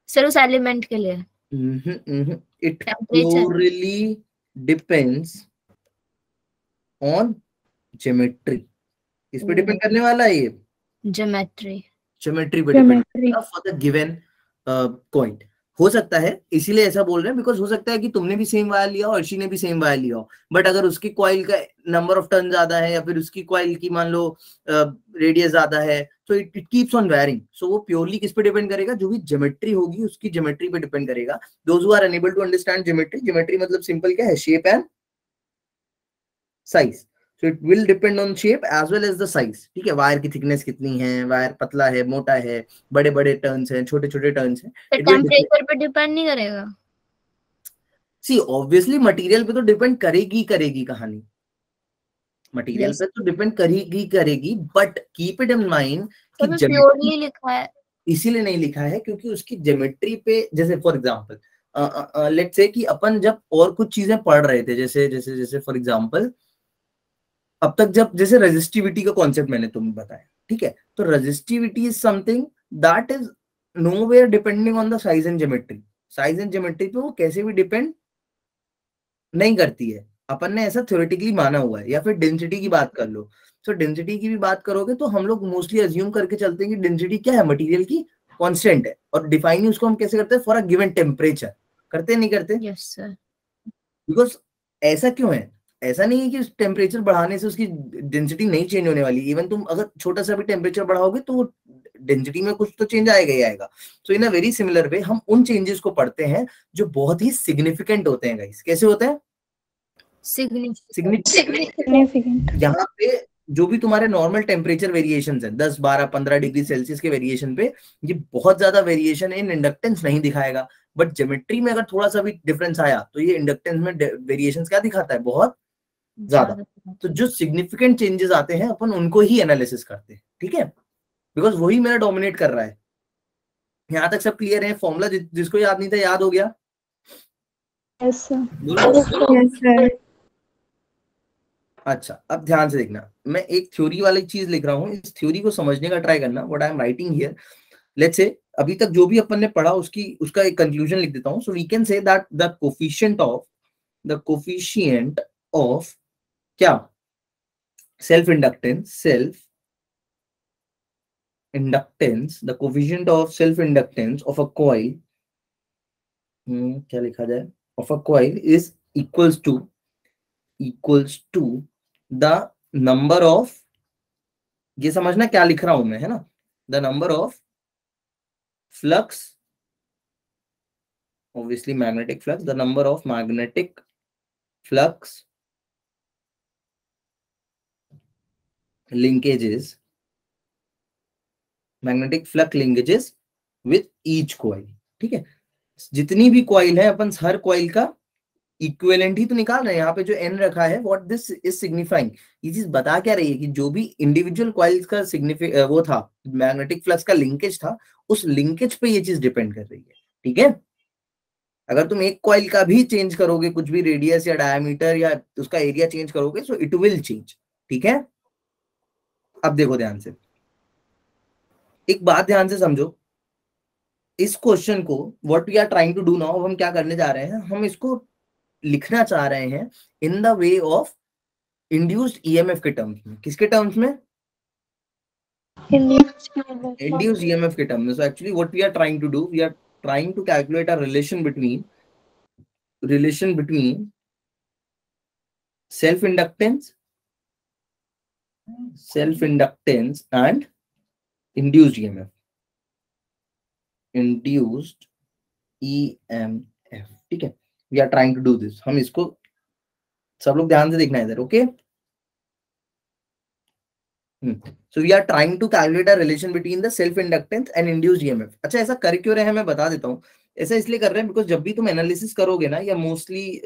सर उस एलिमेंट के लिए। It purely depends on geometry. किस पे डिपेंड करने वाला है ये? ज्योमेट्री पे depend for the given point. हो सकता है, इसीलिए ऐसा बोल रहे हैं, बिकॉज हो सकता है कि तुमने भी सेम वायर लिया हो, अर्शी ने भी सेम वायर लिया हो, बट अगर उसकी कॉइल का नंबर ऑफ टर्न ज्यादा है, या फिर उसकी कॉइल की मान लो रेडियस ज्यादा है, तो इट कीप्स ऑन वेयरिंग। सो वो प्योरली किस पे डिपेंड करेगा? जो भी ज्योमेट्री होगी उसकी ज्योमेट्री पे डिपेंड करेगा। Those who are unable to understand geometry मतलब सिंपल क्या है? Shape and size. So it will depend on shape as well as the size, ठीक है? वायर की थिकनेस कितनी है, वायर पतला है, मोटा है, बड़े बड़े टर्न्स हैं, छोटे छोटे टर्न्स हैं। टेम्परेचर पे डिपेंड नहीं करेगा? सी ऑब्वियसली मटेरियल पे तो डिपेंड करेगी कहानी, मटेरियल पे तो डिपेंड करेगी, but keep it in mind कि प्योरली लिखा है, इसीलिए नहीं लिखा है क्योंकि उसकी ज्योमेट्री पे, जैसे फॉर एग्जांपल लेट्स से कि अपन जब और कुछ चीजें पढ़ रहे थे, जैसे फॉर एग्जांपल अब तक जब जैसे रेजिस्टिविटी का कॉन्सेप्ट मैंने तुम्हें बताया, ठीक है? तो resistivity is something that is nowhere depending on the size and geometry. Size and geometry पे वो कैसे भी डिपेंड नहीं करती है, अपन ने ऐसा थ्योरेटिकली माना हुआ है। या फिर डेंसिटी की बात कर लो, तो डेंसिटी की भी बात करोगे तो हम लोग मोस्टली अज्यूम करके चलते हैं कि डेंसिटी क्या है, मटेरियल की कांस्टेंट है, और डिफाइन उसको हम कैसे करते हैं, फॉर अ गिवन टेम्परेचर। करते नहीं करते? Yes sir. बिकॉज ऐसा क्यों है, ऐसा नहीं है कि टेम्परेचर बढ़ाने से उसकी डेंसिटी नहीं चेंज होने वाली। इवन तुम अगर छोटा सा भी टेम्परेचर बढ़ाओगे तो वो डेंसिटी में कुछ तो चेंज आएगा ही आएगा। सो इन अ वेरी सिमिलर वे हम उन चेंजेस को पढ़ते हैं जो बहुत ही सिग्निफिकेंट होते हैं गाइस। कैसे होते हैं? सिग्निफिकेंट। यहाँ पे जो भी तुम्हारे नॉर्मल टेम्परेचर वेरिएशंस है 10, 12, 15 डिग्री सेल्सियस के वेरिएशन पे, ये बहुत ज्यादा वेरिएशन इन इंडक्टेंस नहीं दिखाएगा। बट ज्योमेट्री में अगर थोड़ा सा भी डिफरेंस आया तो ये इंडक्टेंस में वेरिएशंस क्या दिखाता है, बहुत ज्यादा। तो जो सिग्निफिकेंट चेंजेस आते हैं अपन उनको ही एनालिसिस करते हैं, ठीक है, बिकॉज वही मेरा डोमिनेट कर रहा है। यहाँ तक सब क्लियर है? फॉर्मूला जिसको याद नहीं था याद हो गया? Yes sir. अच्छा, अब ध्यान से देखना, मैं एक थ्योरी वाली चीज लिख रहा हूँ, इस थ्योरी को समझने का ट्राई करना। What I am writing here, let's say अभी तक जो भी अपन ने पढ़ा उसका एक कंक्लूजन लिख देता हूँ। So we can say that the coefficient of क्या, self inductance, the coefficient of self inductance of a coil, क्या लिखा जाए, of a coil is equals to the number of, ये समझना क्या लिख रहा हूं मैं, है ना, the number of flux, obviously magnetic flux, the number of magnetic flux linkages with each coil। ठीक है, जितनी भी कॉइल है अपन हर कॉइल का इक्विवेलेंट ही तो निकाल रहे हैं। यहाँ पे जो n रखा है, व्हाट दिस इज सिग्निफाइंग, ये चीज बता क्या रही है कि जो भी इंडिविजुअल कॉइल्स का वो था, मैग्नेटिक फ्लक्स का लिंकेज था, उस लिंकेज पे ये चीज डिपेंड कर रही है। ठीक है, अगर तुम एक कॉइल का भी चेंज करोगे, कुछ भी रेडियस या डायमीटर या उसका एरिया चेंज करोगे, सो इट विल चेंज। ठीक है, अब देखो ध्यान से, एक बात ध्यान से समझो, इस क्वेश्चन को what we are trying to do now, हम क्या करने जा रहे हैं, हम इसको लिखना चाह रहे हैं in the way of induced EMF के टर्म्स में। किसके टर्म्स में? इंड्यूस्ड ईएमएफ के टर्म्स में। So actually what we are trying to do, we are trying to calculate a relation between self inductance and induced EMF, ठीक है, we are trying to do this। हम इसको सब लोग ध्यान से देखना है इधर, okay. So we are trying to calculate a relation between the self inductance and induced EMF। अच्छा, ऐसा कर क्यों रहे हैं मैं बता देता हूँ। ऐसा इसलिए कर रहे हैं बिकॉज जब भी तुम एनालिसिस करोगे ना, या मोस्टली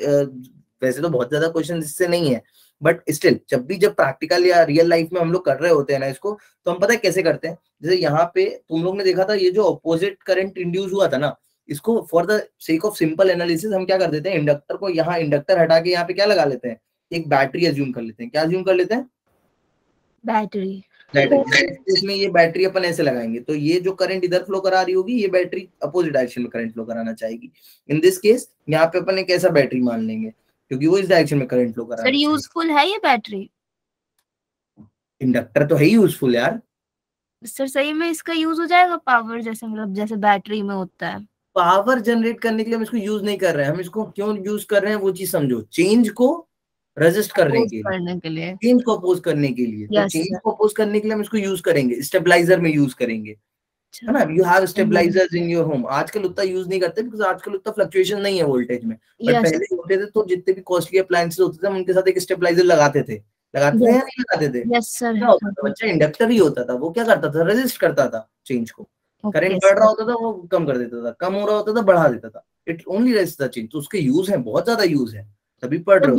वैसे तो बहुत ज्यादा क्वेश्चन इससे नहीं है, बट स्टिल जब प्रैक्टिकल या रियल लाइफ में हम लोग कर रहे होते हैं ना इसको, तो हम पता है कैसे करते हैं। जैसे यहाँ पे तुम लोग ने देखा था, ये जो अपोजिट करंट इंड्यूस हुआ था ना, इसको for the sake of simple analysis हम क्या कर देते हैं, इंडक्टर को यहाँ इंडक्टर हटा के यहाँ पे क्या लगा लेते हैं, एक बैटरी अज्यूम कर लेते हैं। क्या अज्यूम कर लेते हैं? बैटरी। इसमें ये बैटरी अपन ऐसे लगाएंगे तो ये जो करंट इधर फ्लो करा रही होगी, ये बैटरी अपोजिट डायरेक्शन में करंट फ्लो कराना चाहेगी। इन दिस केस यहाँ पे अपन एक ऐसा बैटरी मान लेंगे क्योंकि वो इस डायरेक्शन में करंट फ्लो करा रही है। सर यूजफुल है ये बैटरी? इंडक्टर तो है ही यूजफुल यार। सर सही में इसका यूज हो जाएगा पावर, जैसे मतलब जैसे बैटरी में होता है? पावर जनरेट करने के लिए हम इसको यूज नहीं कर रहे हैं। हम इसको क्यों यूज कर रहे हैं वो चीज समझो, चेंज को रेजिस्ट करने के लिए, चेंज को अपोज करने के लिए। तो चेंज को अपोज करने के लिए हम इसको यूज करेंगे, स्टेबलाइजर में यूज करेंगे, है ना। You have stabilisers in your home. आजकल उतना यूज नहीं करते बिकॉज़ आजकल उतना फ्लक्चुएशन नहीं है वोल्टेज में, बट पहले होते थे। तो जितने भी कॉस्टली अप्लायंसेस होते थे हम उनके साथ एक स्टेबलाइजर लगाते थे या नहीं लगाते थे? Yes sir. क्या होता था, बच्चा इंडक्टर ही होता था, वो क्या करता था, रेजिस्ट करता था चेंज को। करंट बढ़ रहा होता था वो कम कर देता था, कम हो रहा होता था बढ़ा देता था। It only resist the change. तो उसके यूज है, बहुत ज्यादा यूज है, तभी पढ़ रहे हो।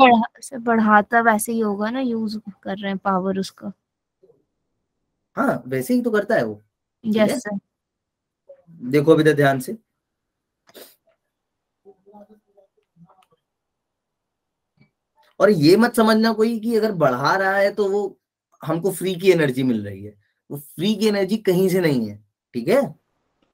बढ़ाता वैसे ही होगा ना, यूज कर रहे हैं पावर उसका। हाँ वैसे ही तो करता है वो। Yes sir. देखो अभी तक ध्यान से, और ये मत समझना कोई कि अगर बढ़ा रहा है तो वो हमको फ्री की एनर्जी मिल रही है। वो फ्री की एनर्जी कहीं से नहीं है, ठीक है।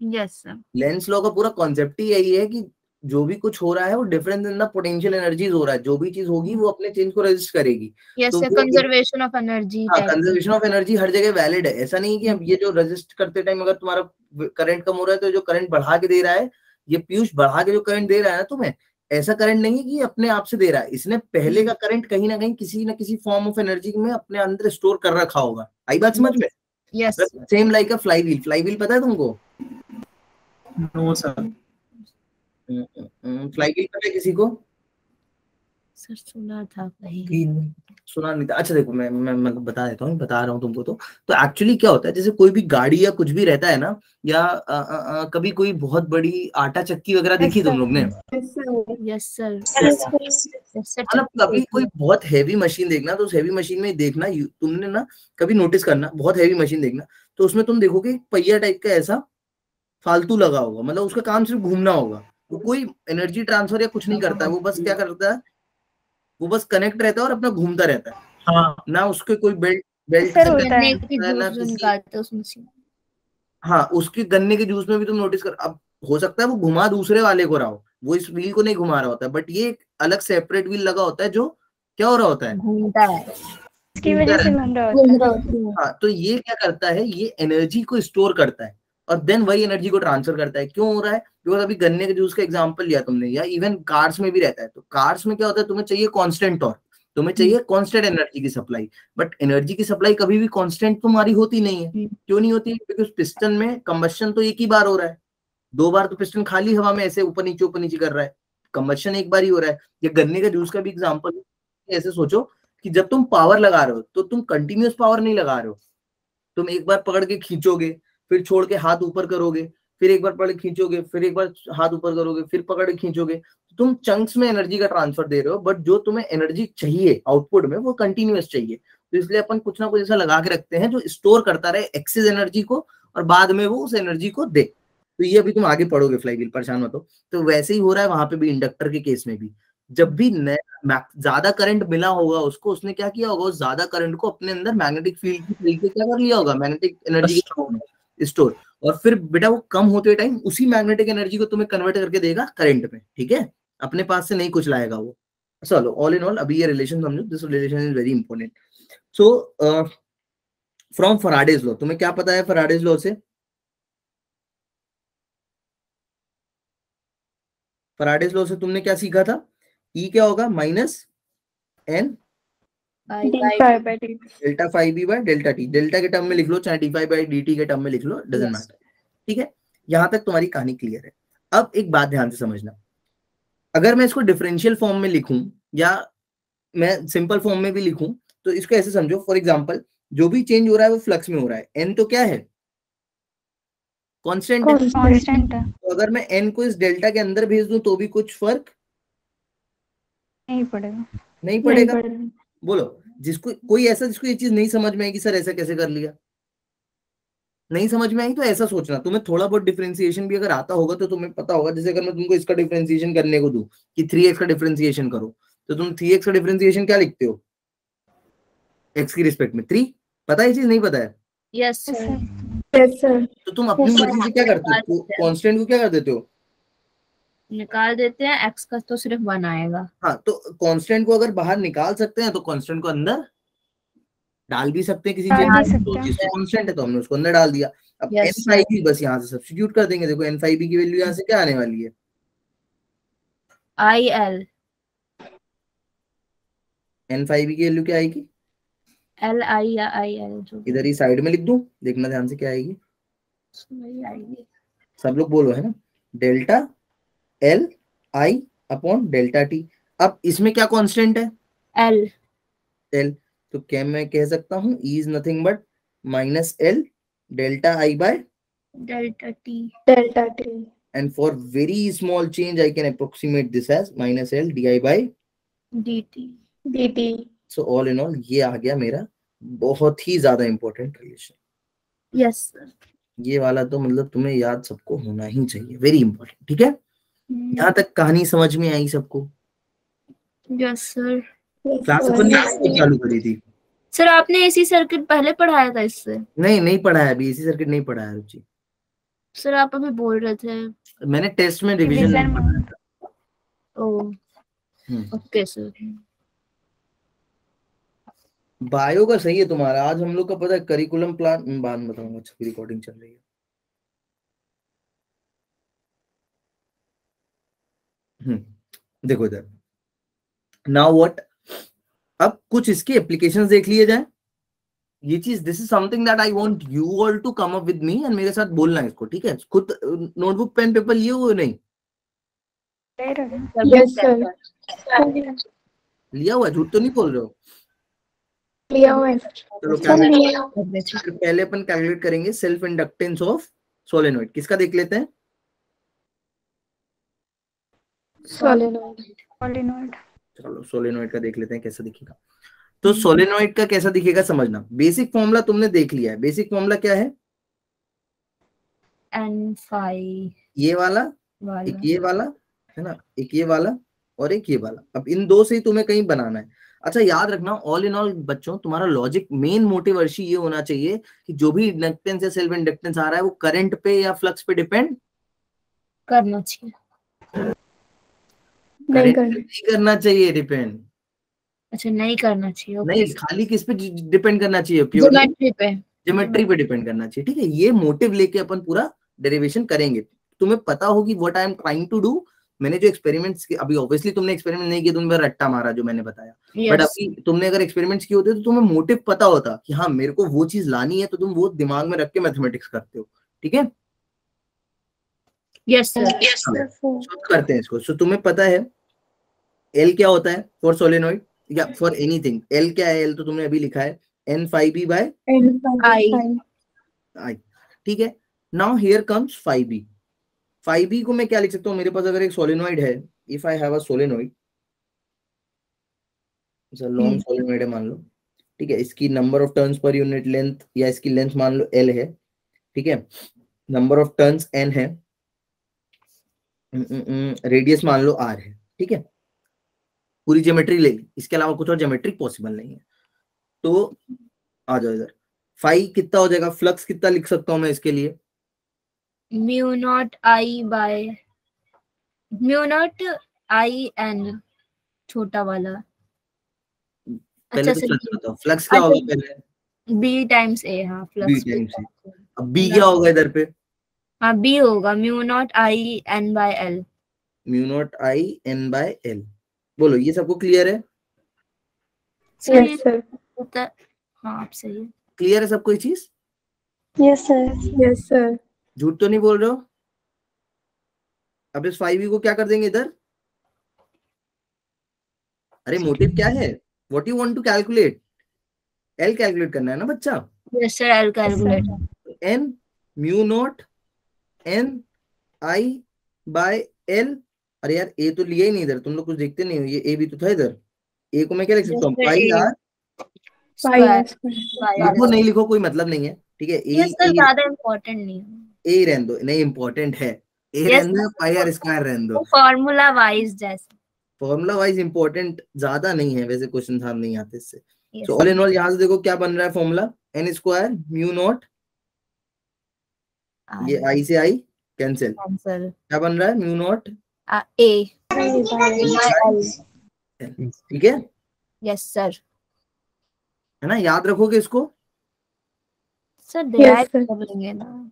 Yes sir. लेंस लॉ का पूरा कॉन्सेप्ट ही यही है कि जो भी कुछ हो रहा है वो difference in the potential energies हो रहा है, जो भी चीज होगी वो अपने चेंज को रेजिस्ट करेगी। यस, तो कंजर्वेशन ऑफ एनर्जी। हाँ, कंजर्वेशन ऑफ एनर्जी हर जगह वैलिड है। ऐसा नहीं कि अब ये जो रेजिस्ट करते टाइम अगर तुम्हारा करंट कम हो रहा है तो जो करंट बढ़ा के दे रहा है, ये पीयूष बढ़ा के जो करंट दे रहा है ना तुम्हें, ऐसा करंट नहीं कि अपने आप से दे रहा है, इसने पहले का करंट कहीं ना कहीं किसी न किसी फॉर्म ऑफ एनर्जी में अपने अंदर स्टोर कर रखा होगा। आई बात समझ में? यस, सेम लाइक अ फ्लाईव्हील। फ्लाईव्हील पता है तुमको? No sir. फ्लाईव्हील पता है किसी को? सर सुना था कहीं। सुना नहीं था? अच्छा देखो, मैं बता देता हूँ, बता रहा हूँ तुमको। तो एक्चुअली क्या होता है, जैसे कोई भी गाड़ी या कुछ भी रहता है ना, या कभी कोई बहुत बड़ी आटा चक्की वगैरह देखी तुम लोग ने? Yes sir. मतलब कभी कोई बहुत हैवी मशीन देखना, तो उस हैवी मशीन में देखना, तुमने ना कभी नोटिस करना, बहुत हैवी मशीन देखना तो उसमें तुम देखोगे पहिया टाइप का ऐसा फालतू लगा होगा, मतलब उसका काम सिर्फ घूमना होगा, वो कोई एनर्जी ट्रांसफर या कुछ नहीं करता है, वो बस क्या करता है, वो बस कनेक्ट रहता है और अपना घूमता रहता है। हाँ, ना उसके कोई बेल्ट हाँ, उसके गन्ने के जूस में भी तुम नोटिस कर, अब हो सकता है वो घुमा दूसरे वाले को रहा हो, वो इस व्हील को नहीं घुमा रहा होता है, बट ये एक अलग सेपरेट व्हील लगा होता है जो क्या हो रहा होता है, घूमता है, इसकी वजह से घूम रहा होता है। हाँ, तो ये क्या करता है, ये एनर्जी को स्टोर करता है और देन वही एनर्जी को ट्रांसफर करता है। क्यों हो रहा है? बिकॉज अभी गन्ने के जूस का एग्जांपल लिया तुमने, या इवन कार्स में भी रहता है। तो कार्स में क्या होता है, तुम्हें चाहिए कांस्टेंट टॉर्क, तुम्हें चाहिए कांस्टेंट एनर्जी की सप्लाई, बट एनर्जी की सप्लाई कभी भी कांस्टेंट तुम्हारी होती नहीं है। क्यों नहीं होती? बिकॉज पिस्टन में कंबशन तो एक ही बार हो रहा है, 2 बार तो पिस्टन खाली हवा में ऐसे ऊपर नीचे कर रहा है, कंबशन एक बार ही हो रहा है। ये गन्ने के जूस का भी एग्जांपल, ऐसे सोचो कि जब तुम पावर लगा रहे हो तो तुम कंटिन्यूअस पावर नहीं लगा रहे हो, तुम एक बार पकड़ के खींचोगे, फिर छोड़ के हाथ ऊपर करोगे, फिर एक बार पकड़ के खींचोगे, फिर एक बार हाथ ऊपर करोगे, फिर पकड़ के खींचोगे, तुम चंक्स में एनर्जी का ट्रांसफर दे रहे हो, बट जो तुम्हें एनर्जी चाहिए आउटपुट में वो कंटिन्यूअस चाहिए। तो इसलिए अपन कुछ ना कुछ ऐसा लगा के रखते हैं जो स्टोर करता रहे एक्सेस एनर्जी को और बाद में वो उस एनर्जी को दे। तो ये अभी तुम आगे पढ़ोगे फ्लाईव्हील, परेशान मत हो। तो वैसे ही हो रहा है वहां पे भी, इंडक्टर के केस में भी, जब भी ज्यादा करंट मिला होगा उसको, उसने क्या किया होगा, उस ज्यादा करंट को अपने अंदर मैग्नेटिक फील्ड की तरीके क्या कर लिया होगा, मैग्नेटिक एनर्जी स्टोर, और फिर बेटा वो कम होते टाइम उसी मैग्नेटिक एनर्जी को तुम्हें कन्वर्ट करके देगा करंट में। ठीक है, अपने पास से नहीं कुछ लाएगा वो। चलो, ऑल इन ऑल अभी ये रिलेशन समझो, this relation is very important. So from Faraday's law, तुम्हें क्या पता है फैराडेज लॉ से? फैराडेज लॉ से तुमने क्या सीखा था? ई क्या होगा, minus N delta phi B by delta T. Delta के टर्म में लिख लो, चाहे D phi by D T के टर्म में लिख लो, डजंट मैटर। ठीक है, यहां तक तुम्हारी कहानी क्लियर है। अब एक बात ध्यान से समझना, अगर मैं इसको डिफरेंशियल फॉर्म में लिखूं या मैं सिंपल फॉर्म में भी लिखूं, तो इसको ऐसे समझो, फॉर एग्जांपल जो भी चेंज हो रहा है वो फ्लक्स में हो रहा है। एन तो क्या है, कांस्टेंट है। तो अगर मैं एन को इस डेल्टा के अंदर भेज दूं तो भी कुछ फर्क नहीं पड़ेगा। नहीं पड़ेगा। बोलो, जिसको कोई ऐसा जिसको ये चीज नहीं समझ में आएगी, सर ऐसा कैसे कर लिया, नहीं समझ में आई, तो ऐसा सोचना, तुम्हें थोड़ा बहुत डिफरेंशिएशन भी अगर आता होगा तो तुम्हें पता होगा। जैसे अगर मैं तुमको इसका डिफरेंशिएशन करने को दूं कि 3x का डिफरेंशिएशन करो, तो तुम 3x का डिफरेंशिएशन क्या लिखते हो, x की रिस्पेक्ट में 3। पता है ये चीज? नहीं पता है? Yes sir. तो तुम अपनी मर्जी से क्या करते हो, कांस्टेंट को क्या कर देते हो, निकाल देते हैं, x का तो सिर्फ 1 आएगा। हाँ, तो कांस्टेंट को अगर बाहर निकाल सकते हैं तो कांस्टेंट को अंदर डाल भी सकते हैं किसी चीज, तो जिसको कांस्टेंट है तो हमने उसको अंदर डाल दिया। अब n5b बस यहाँ से सब्स्टिट्यूट कर देंगे। देखो n5b की वैल्यू यहाँ से क्या आने वाली है, IL। n5b की वैल्यू क्या आएगी, LI या IL, जो इधर ही साइड में लिख दूं, देखना ध्यान से क्या आएगी, सब लोग बोलो, है ना, delta L I upon delta T. अब इसमें क्या कांस्टेंट है, L। तो क्या मैं कह सकता हूँ, E is nothing but minus L delta I bye delta T. and for very small change I can approximate this as minus L di by dt। so all in all ये आ गया मेरा बहुत ही ज्यादा इंपॉर्टेंट रिलेशन। यस सर, ये वाला तो मतलब तुम्हें याद सबको होना ही चाहिए, वेरी इंपॉर्टेंट। ठीक है, यहाँ तक कहानी समझ में आई सबको? Yes sir. क्लास अपन ने चालू करी थी सर, आपने एसी सर्किट पहले पढ़ाया था इससे? नहीं पढ़ाया, अभी एसी सर्किट नहीं पढ़ाया रुचि। सर आप अभी बोल रहे थे, मैंने टेस्ट में रिवीजन ओके सर। बायो का सही है तुम्हारा। आज हम लोग का पता है करिकुलम प्लान बाद में बताऊंगा। अच्छा रिकॉर्डिंग चल रही है। देखो इधर नाउ व्हाट, अब कुछ इसके एप्लीकेशंस देख लिए जाए। ये चीज this is something that I want you all to come up with me and मेरे साथ बोलना है इसको, ठीक है? खुद नोटबुक पेन पेपर लिए हुए नहीं? Yes sir. लिया हुआ है, झूठ तो नहीं बोल रहे हो? लिया हुआ है चलो सर। पहले अपन कैलकुलेट करेंगे सेल्फ इंडक्टेंस ऑफ सोलेनोइड। किसका देख लेते हैं? सोलेनोइड। चलो सोलेनोइड का देख लेते हैं कैसा दिखेगा। तो सोलेनोइड का कैसा दिखेगा समझना। बेसिक फॉर्मूला तुमने देख लिया है। बेसिक फॉर्मूला क्या है? N5 ये वाला, एक ये वाला है ना, एक ये वाला और एक ये वाला। अब इन दो से ही तुम्हें कहीं बनाना है। अच्छा याद रखना ऑल इन ऑल बच्चों, तुम्हारा लॉजिक मेन मोटिव अर्शी ये होना चाहिए कि जो भी इंडक्टेंस या सेल्फ इंडक्टेंस आ रहा है वो करंट पे या फ्लक्स पे डिपेंड करना चाहिए। नहीं करना चाहिए डिपेंड। अच्छा नहीं करना चाहिए। नहीं, खाली किस पे डिपेंड करना चाहिए? ज्योमेट्री पे। ज्योमेट्री पे डिपेंड करना चाहिए, ठीक है? ये मोटिव लेके अपन पूरा डेरिवेशन करेंगे। तुम्हें पता होगी what I am trying to do. मैंने जो एक्सपेरिमेंट्स किए, अभी ऑब्वियसली तुमने एक्सपेरिमेंट नहीं किया, तुमने रट्टा मारा जो मैंने बताया। बट अभी तुमने अगर एक्सपेरिमेंट्स किए होते तो तुम्हें मोटिव पता होता कि हाँ मेरे को वो चीज लानी है, तो तुम वो दिमाग में रख के मैथमेटिक्स करते हो, ठीक है? Yes sir. करते हैं इसको। सो तुम्हें पता है एल क्या होता है फॉर सोलेनोइड या फॉर एनीथिंग? एल क्या है? एल तो तुमने अभी लिखा है N5B बाय आई, ठीक है? Now here comes 5B। 5B को मैं क्या लिख सकता हूँ? मेरे पास अगर एक सोलेनोइड है, if I have a solenoid, long solenoid है मान लो, ठीक है? इसकी number of turns per unit length या इसकी लेंथ मान लो L है, ठीक है? नंबर ऑफ टर्न्स N है, रेडियस मान लो R है, ठीक है? पूरी ज्योमेट्री ले ली, इसके अलावा कुछ और ज्योमेट्री पॉसिबल नहीं है। तो आ जाओ इधर, फाई कितना हो जाएगा? फ्लक्स कितना लिख सकता हूं मैं इसके लिए? म्यू नॉट आई एन छोटा वाला। पहले अच्छा तो फ्लक्स बताओ, फ्लक्स क्या होगा पहले? बी टाइम्स ए। हाँ फ्लक्स बी टाइम्स ए। अब बी क्या होगा इधर पे? हाँ बी होगा mu naught I N by L. Mu naught I N by L. बोलो ये सबको क्लियर है? Yes sir. हाँ आप सही है। क्लियर है सबको ये चीज? Yes sir. Yes sir. झूठ तो नहीं बोल रहे हो? अब इस 5B को क्या कर देंगे इधर? अरे मोटिव क्या है? What you want to calculate? L calculate करना है ना बच्चा? Yes sir L calculate. N mu naught N I by L. अरे यार ए तो लिया ही नहीं इधर, तुम लोग कुछ देखते नहीं हो। ये ए भी तो था इधर। ए को मैं क्या लिख सकता हूँ? पाई आर लिखो नहीं लिखो कोई मतलब नहीं है, ठीक है? ए ज्यादा इम्पोर्टेंट नहीं है। ए रहने दो, नहीं इम्पोर्टेंट है। ए रहने दो, पाई आर स्क्वायर रहने दो। फॉर्मूला वाइज जैसे फॉर्मूला वाइज इंपॉर्टेंट ज्यादा नहीं है वैसे, क्वेश्चन आसान नहीं आते इससे। सो ऑल इन ऑल यहाँ से देखो क्या बन रहा है formula, N square mu naught, ये आई से आई कैंसिल, क्या बन रहा है? म्यू नॉट ए, ठीक है? Yes sir. है ना? याद रखोगे इसको? सर डिराइव कर लेंगे ना।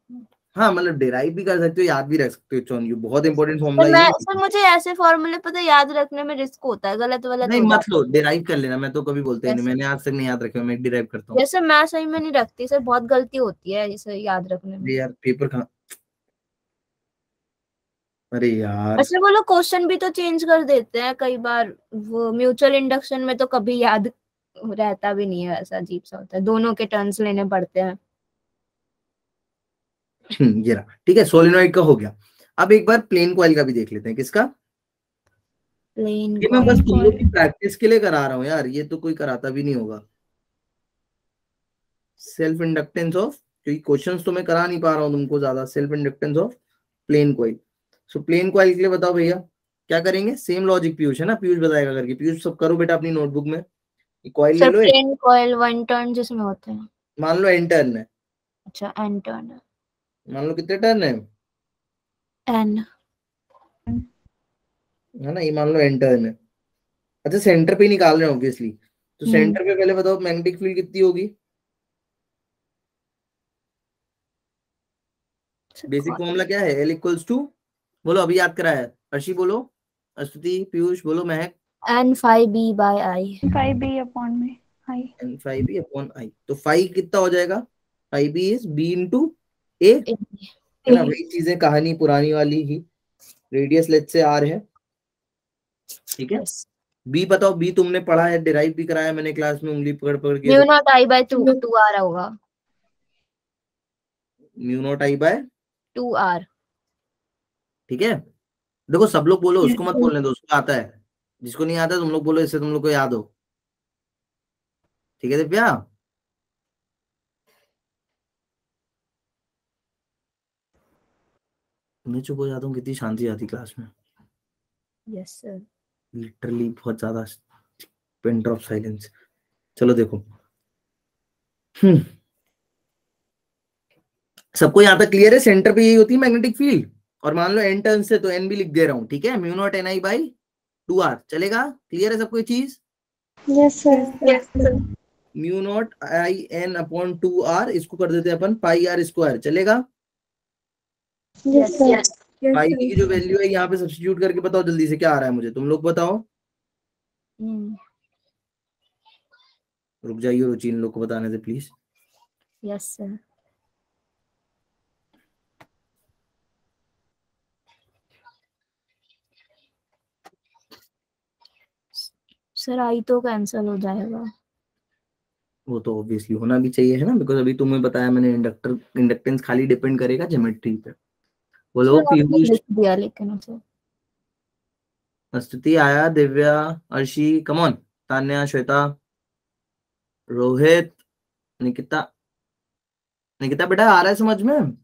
हाँ मतलब डिराइव भी कर सकते हो, याद भी रख सकते हो। चॉन यू बहुत इंपॉर्टेंट फॉर्मूला है। सर मुझे ऐसे फॉर्मूले पता याद रखने में रिस्क होता है, गलत नहीं मत लो, डिराइव कर लेना। मैं तो कभी बोलते ही नहीं, मैंने आज तक नहीं याद रखे, मैं डिराइव करता हूँ। जैसे मैं सही में नहीं रखती सर, बहुत गलती होती है इसे याद रखने में। यार पेपर कहाँ? अरे यार अच्छा वो लोग क्वेश्चन भी तो चेंज कर देते हैं कई बार। वो म्यूचुअल इंडक्शन में तो कभी याद रहता भी नहीं है, ऐसा अजीब सा होता है, दोनों के टर्न्स लेने पड़ते हैं। ये रहा, ठीक है? सोलेनोइड का हो गया। अब एक बार प्लेन कॉइल का भी देख लेते हैं। किसका? प्लेन ये मैं बस तुम लोग की प्रैक्टिस के लिए करा रहा हूँ यार, ये तो कोई कराता भी नहीं होगा। सेल्फ इंडक्टेंस ऑफ, क्योंकि क्वेश्चंस तो मैं करा नहीं पा रहा हूँ तुमको ज्यादा। Self inductance of plane coil. सो प्लेन कॉइल के लिए बताओ भैया क्या करेंगे? सेम लॉजिक पीयूष है ना, पीयूष बताएगा करके। पीयूष सब करो बेटा अपनी नोटबुक में। कॉइल ले लो, प्लेन कॉइल वन टर्न जिसमें होते हैं। मान लो एन टर्न है। अच्छा एन टर्न है। मान लो कितने टर्न है? एन है ना, ये मान लो एन टर्न है। अच्छा सेंटर पे निकाल रहे हैं ऑब्वियसली, तो सेंटर पे पहले बताओ मैग्नेटिक फील्ड कितनी होगी। बेसिक फॉर्मूला क्या है, L इक्वल्स टू, बोलो अभी याद करा है, अर्शी बोलो, अस्तुति, पीयूष बोलो, महक। N∅B/I। 5B upon में I। N∅B अपॉन I, तो फाई कितना हो जाएगा, 5B is B into A, है ना, वही चीजें कहानी पुरानी वाली ही, रेडियस लेट से R है, ठीक है। बी बताओ, बी तुमने पढ़ा है, डिराइव भी कराया मैंने क्लास में, उंगली पकड़ पकड़ के। Mu naught I by 2R होगा। Mu naught I by 2R। ठीक है। देखो सब लोग बोलो, उसको मत बोलने दो, उसको आता है, जिसको नहीं आता तुम लोग बोलो, इससे तुम लोग को याद हो, ठीक है दिव्या। मैं चुप हो जाता हूँ, कितनी शांति आती क्लास में। Yes sir. लिटरली बहुत ज्यादा पिन ड्रॉप साइलेंस। चलो देखो, सबको यहाँ तक क्लियर है, सेंटर पे यही होती है मैग्नेटिक फील्ड, और मान लो एन टर्न से तो एन भी लिख दे रहा हूँ, ठीक है, mu not NI by 2R, चलेगा, क्लियर है सबको ये चीज। Yes sir. Mu naught IN upon 2R, इसको कर देते हैं अपन पाई R स्क्वायर, चलेगा। Yes sir. पाई की जो वैल्यू है यहाँ पे सब्स्टिट्यूट करके बताओ जल्दी से क्या आ रहा है मुझे, तुम लोग बताओ। रुक जाइए, रुचि इन लोग को बताने से please. Yes sir. Sir I तो कैंसिल हो जाएगा। वो तो ऑब्वियसली होना भी चाहिए, है ना, बिकॉज अभी तुम्हें बताया मैंने, इंडक्टेंस खाली डिपेंड करेगा ज्योमेट्री पे। बोलो पीयूष, लिख दिया लेकिन उसे। स्तुति, आया, दिव्या, अर्शी, कम ऑन, तान्या, श्वेता, रोहित, निकिता। निकिता बेटा आ रहा है समझ में।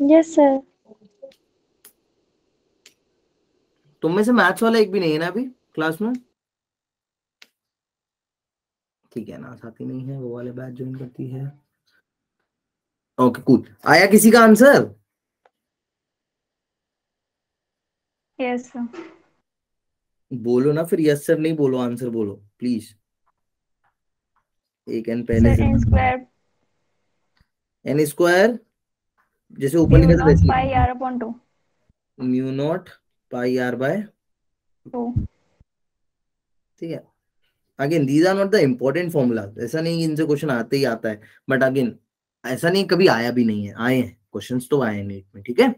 Yes sir. तुम में से मैथ्स वाला एक भी नहीं है ना अभी क्लास में, ठीक है ना, साथी नहीं है, वो वाले बैच ज्वाइन करती है। ओके कूल, आया किसी का आंसर। Yes sir. बोलो ना फिर, यस सर नहीं बोलो, आंसर बोलो प्लीज। एक एन पहले से, एन स्क्वायर एन स्क्वायर जैसे ऊपर लिखा था वैसे pi R upon 2। Mu naught pi R by 2। ठीक है। Again these are not the important formula, ऐसा नहीं कि इनसे क्वेश्चन आते ही आता है, बट अगेन ऐसा नहीं कभी आया भी नहीं है, आए हैं क्वेश्चंस तो आए हैं नीट में, ठीक है।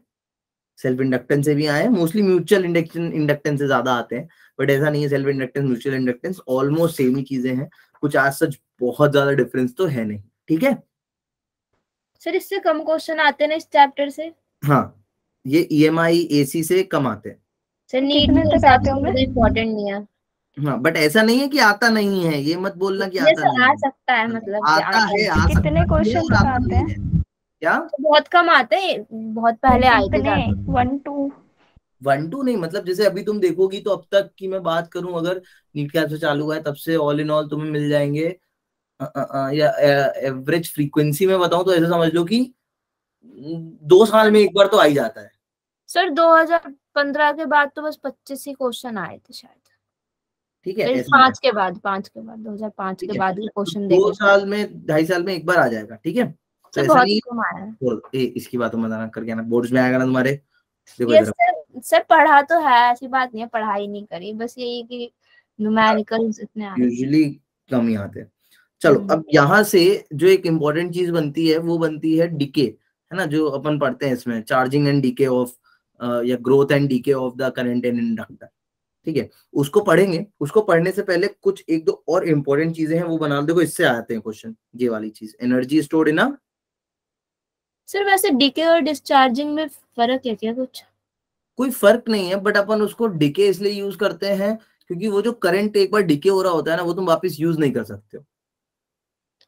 सेल्फ इंडक्टेंस से भी आए हैं, मोस्टली म्यूचुअल इंडक्टेंस से ज्यादा आते हैं, बट ऐसा नहीं है, self inductance mutual inductance almost same ही चीजें हैं, कुछ आज सच बहुत ज्यादा डिफरेंस तो है नहीं, ठीक है। सर इससे कम क्वेश्चन आते हैं ना इस चैप्टर से। हाँ ये EMI AC से कम आते हैं सर नीट कितने के तक हिसाब आते से होंगे? ज्यादा इम्पोर्टेंट नहीं है। हाँ, बट ऐसा नहीं है कि आता नहीं है, ये मत बोलना कि ये आता सर नहीं आ है, सकता है, मतलब कि आता है, आ कितने सकता भी है क्वेश्चन और तक आता आते भी हैं? है। क्या तो बहुत कम आते हैं, बहुत पहले आए थे कितने? ज्यादा। 1 2। 1 2 नहीं, मतलब जैसे अभी तुम देखोगी तो अब तक की मैं बात करूं, अगर नीट कैप से चालू हुआ है तब से ऑल इन ऑल तुम्हें मिल जाएंगे, या एवरेज फ्रीक्वेंसी में बताऊं तो ऐसे समझ लो कि 2 साल में एक बार तो आ ही जाता है। सर 2015 के बाद तो बस 25 ही क्वेश्चन आए थे शायद, ठीक है, फिर ऐसा है, 5 के बाद 2005 ठीक के है, बाद ये क्वेश्चन 2 देखे। साल में 2.5 साल में एक बार आ जाएगा, ठीक है। तो सर ऐसा बहुत नहीं, कम आया है। इसकी बातों में मत करके ना, बोर्ड्स में आएगा ना तुम्हारे, देखो ये इधर सर पढ़ा तो है, ऐसी बात नहीं है, पढ़ाई नहीं करी, बस यही कि न्यूमेरिकल्स इतने आए। यूजुअली कम ही आते हैं। चलो अब यहाँ से जो एक इम्पोर्टेंट चीज बनती है वो बनती है डीके, है ना, जो अपन पढ़ते हैं इसमें, चार्जिंग एंड डीके ऑफ या growth and DK of the current in inductor, ठीक है, उसको पढ़ेंगे। उसको पढ़ने से पहले कुछ एक दो और इम्पोर्टेंट चीजें हैं वो बना, देखो इससे आते हैं क्वेश्चन, ये वाली चीज, एनर्जी स्टोर्ड इन। सर वैसे डीके और डिस्चार्जिंग में फर्क है क्या कुछ? कोई फर्क नहीं है, बट अपन उसको डीके इसलिए यूज करते हैं क्योंकि वो जो करंट एक बार डीके हो रहा होता है ना, वो तुम वापस यूज नहीं कर सकते हो।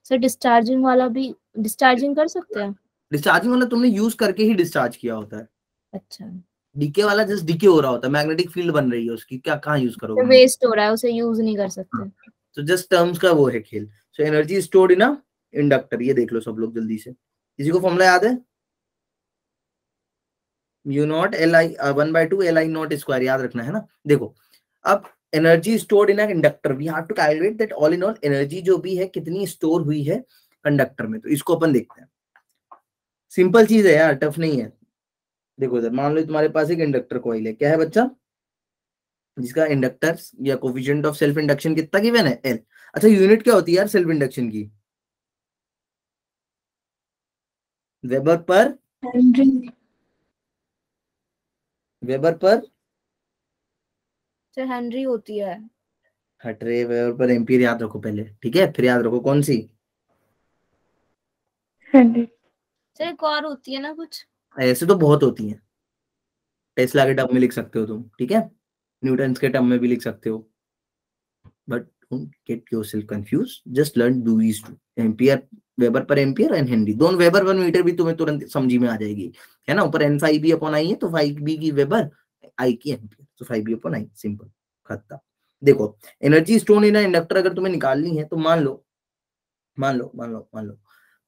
सर डिस्चार्जिंग वाला भी डिस्चार्जिंग कर सकते हैं? डिस्चार्जिंग वाला तुमने यूज करके ही डिस्चार्ज किया होता है, अच्छा, डीके वाला जस्ट डीके हो रहा होता है, मैग्नेटिक फील्ड बन रही है उसकी, क्या कहाँ यूज तो करोगे। वेस्ट हो रहा है, उसे यूज नहीं कर सकते। तो जस्ट टर्म्स का वो है खेल। सो एनर्जी स्टोर्ड इन इंडक्टर, ये देख लो सब लोग जल्दी से, किसी को फॉर्मूला याद है? Mu naught L I 1/2 L I naught square, याद रखना है ना। देखो अब energy stored in a conductor, we have to calculate that all in all energy जो भी है कितनी स्टोर हुई है कंडक्टर में। तो इसको अपन देखते हैं, सिंपल चीज है यार, टफ नहीं है। देखो इधर मान लो तुम्हारे पास एक इंडक्टर कॉइल है, क्या है बच्चा, जिसका इंडक्टर या कोफिशिएंट ऑफ सेल्फ इंडक्शन कितना गिवन है, एल। अच्छा यूनिट क्या होती है यार सेल्फ इंडक्शन की, वेबर पर हेनरी होती है। हट रे, वेबर पर एम्पियर याद रखो पहले, ठीक है, फिर याद रखो कौन सी, सर एक और होती है ना कुछ, ऐसे तो बहुत होती हैं, टेस्ला के टर्म में लिख सकते हो तुम, ठीक है, न्यूटन के टर्म में भी लिख सकते हो, but don't get yourself confuse, just learn these two, ampere, weber पर एम्पियर एंड हेनरी। दोनों वेबर पर मीटर भी तुम्हें तुरंत समझी में आ जाएगी, है ना। ऊपर N5B/I है, तो 5B की वेबर, I की एम्पियर, तो 5B/I, सिंपल खत्म। देखो एनर्जी स्टोर इन इंडक्टर अगर तुम्हें निकालनी है तो मान लो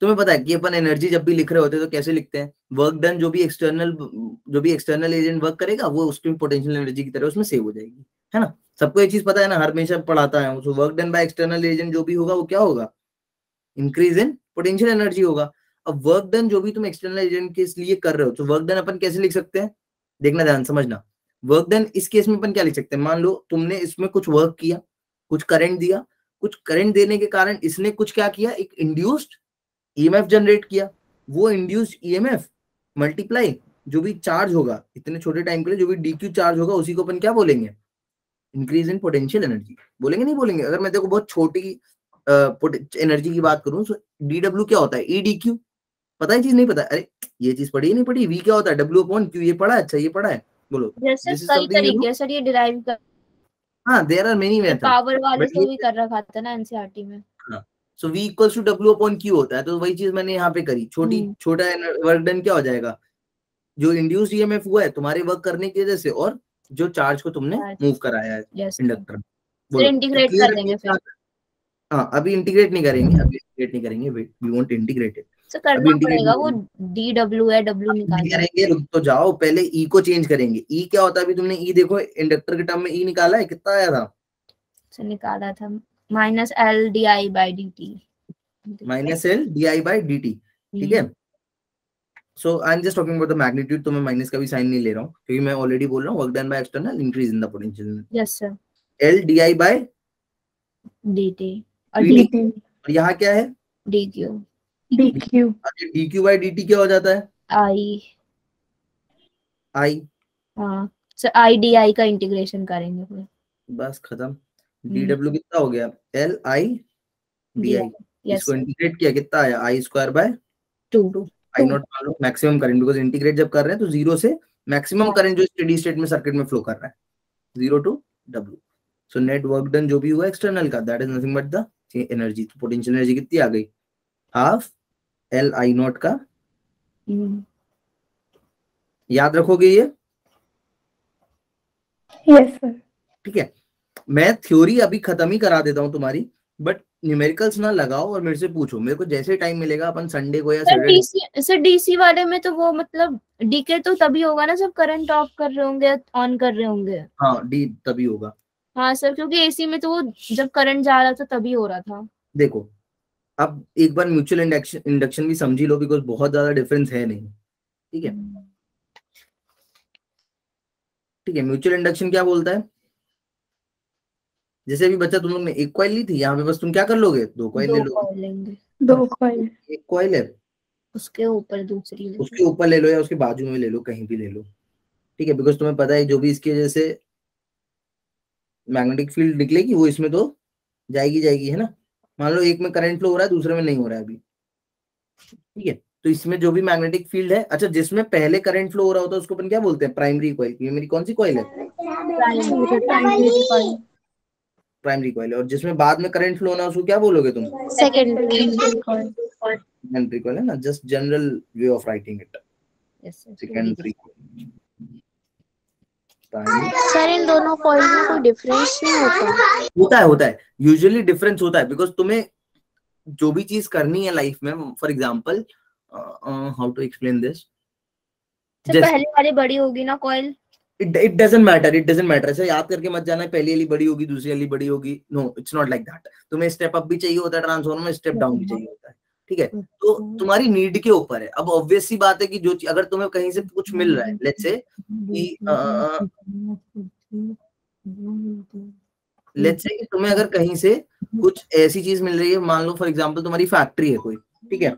तुम्हें पता है कि अपन एनर्जी जब भी लिख रहे होते हैं तो कैसे लिखते हैं, वर्क डन, जो भी एक्सटर्नल एजेंट वर्क करेगा वो उसकी पोटेंशियल एनर्जी की तरह उसमें सेव हो जाएगी, है ना। सबको ये चीज पता है ना, हमेशा पढ़ाता है। तो work done by external agent जो भी होगा वो क्या होगा, इंक्रीज इन पोटेंशियल एनर्जी होगा। अब वर्क डन जो भी तुम एक्सटर्नल एजेंट के लिए कर रहे हो, तो वर्क डन अपन कैसे लिख सकते हैं, देखना ध्यान समझना। वर्क डन इस केस में अपन क्या लिख सकते हैं, मान लो तुमने इसमें कुछ वर्क किया, कुछ करंट दिया, कुछ करंट देने के कारण इसने कुछ क्या किया, एक इंड्यूस्ड ईएमएफ जनरेट किया। वो इंड्यूस्ड ईएमएफ मल्टीप्लाई जो भी चार्ज होगा इतने छोटे टाइम के लिए, जो भी डीक्यू चार्ज होगा, उसी को अपन क्या बोलेंगे, इंक्रीज इन पोटेंशियल एनर्जी बोलेंगे, नहीं बोलेंगे। अगर मैं देखो बहुत छोटी एनर्जी की बात करूं तो डीडब्ल्यू क्या होता है, ई डी क्यू, पता है चीज, नहीं पता, अरे ये चीज पढ़ी नहीं पढ़ी, वी क्या होता है, W/Q, ये पढ़ा है, अच्छा ये पढ़ा है, बोलो। जैसे कई तरीके से ये डिराइव कर, हाँ there are many method, power वाले से भी कर रखा था ना एनसीईआरटी में। हाँ, सो V इक्वल्स टू W/Q होता है, तो वही चीज मैंने यहाँ पे करी, छोटा वर्क डन क्या हो जाएगा, जो इंड्यूस्ड ईएमएफ हुआ है तुम्हारे वर्क करने की वजह से, और जो चार्ज को तुमने मूव कराया है इंडक्टर में, फिर इंटीग्रेट कर देंगे फिर। हाँ अभी इंटीग्रेट नहीं करेंगे, वी वांट इंटीग्रेटेड, तो करना पड़ेगा, वो DW है, W निकाल करेंगे, रुक तो जाओ, पहले E को चेंज करेंगे। E क्या होता है, अभी तुमने E देखो इंडक्टर के टर्म में E निकाला है, कितना आया था, से निकाला था -LdI/dt, -LdI/dt, ठीक है। So I am just talking about the magnitude, तो मैं माइनस का भी साइन नहीं ले रहा हूँ, क्योंकि मैं ऑलरेडी बोल रहा हूँ work done by external increase in the potential. Yes sir, LdI/dt, और यहाँ क्या है, DQ। dQ/dt क्या हो जाता है, I। हाँ सर, IdI का इंटीग्रेशन करेंगे फिर, बस खत्म। dW कितना हो गया, LI/dI, इसको इंटीग्रेट किया कितना आया, I²/2, I नॉट मान लो मैक्सिमम करंट, बिकॉज इंटीग्रेट जब कर रहे हैं तो 0 से मैक्सिमम करंट जो स्टेडी स्टेट में सर्किट में फ्लो कर रहा है, 0 to W। So net work done जो भी हुआ एक्सटर्नल का, that is nothing but the energy. तो पोटेंशियल एनर्जी कितनी आ गई, हाफ LI0 का, याद रखोगे ये, यस सर, ठीक है। मैं थ्योरी अभी खत्म ही करा देता हूँ तुम्हारी, बट न्यूमेरिकल्स ना लगाओ और मेरे से पूछो, मेरे को जैसे टाइम मिलेगा अपन संडे को या सर डीसी वाले में तो वो मतलब डीके तो तभी होगा ना जब करंट ऑफ कर रहे होंगे, ऑन कर रहे होंगे। हाँ डी तभी होगा, हाँ सर, क्योंकि एसी में तो वो जब करंट जा रहा था तभी हो रहा था। देखो अब एक बार म्यूचुअल इंडक्शन भी समझी लो, बिकॉज बहुत ज्यादा डिफरेंस है नहीं, ठीक है। ठीक है, म्यूचुअल इंडक्शन क्या बोलता है, जैसे अभी बच्चा तुम लोग ने एक कॉइल ली थी, यहाँ पे बस तुम क्या कर लोगे, 2 कॉइल ले लो, दो कॉइल, एक कॉइल है उसके ऊपर दूसरी ले, उसके ऊपर ले लो या उसके बाजू में ले लो, कहीं भी ले लो, ठीक है, बिकॉज तुम्हें पता है जो भी इसकी वजह से मैग्नेटिक फील्ड निकलेगी वो इसमें तो जाएगी, है ना। मान लो एक में करंट फ्लो हो रहा है, दूसरे में नहीं हो रहा है अभी, ठीक है, तो इसमें जो भी मैग्नेटिक फील्ड है, अच्छा जिसमें पहले करंट फ्लो हो रहा होता है उसको अपन क्या बोलते हैं, प्राइमरी कॉइल। ये मेरी कौन सी कॉइल है, प्राइमरी कॉइल, और जिसमें बाद में करंट फ्लो होना उसको क्या बोलोगे तुम, सेकेंडरी कॉइल, सेकेंडरी कॉइल, है ना, just general way of writing it, secondary. Sir इन दोनों कॉइल में कोई डिफरेंस नहीं होता है यूजुअली डिफरेंस होता है, बिकॉज तुम्हें जो भी चीज करनी है लाइफ में, for example how to explain this, sir पहली वाली बड़ी होगी ना कॉइल? इट डजंट मैटर, ऐसे याद करके मत जाना पहली वाली बड़ी होगी दूसरी वाली बड़ी होगी, no it's not like that. तुम्हें स्टेप अप भी चाहिए होता है ट्रांसफॉर्मर में, स्टेप डाउन भी चाहिए होता है, ठीक है। तो तुम्हारी नीड के ऊपर है। अब ऑब्वियस सी बात है कि जो अगर तुम्हें कहीं से कुछ मिल रहा है, लेट्स से कि तुम्हें अगर कहीं से कुछ ऐसी चीज मिल रही है, मान लो फॉर एग्जांपल तुम्हारी फैक्ट्री है कोई, ठीक है,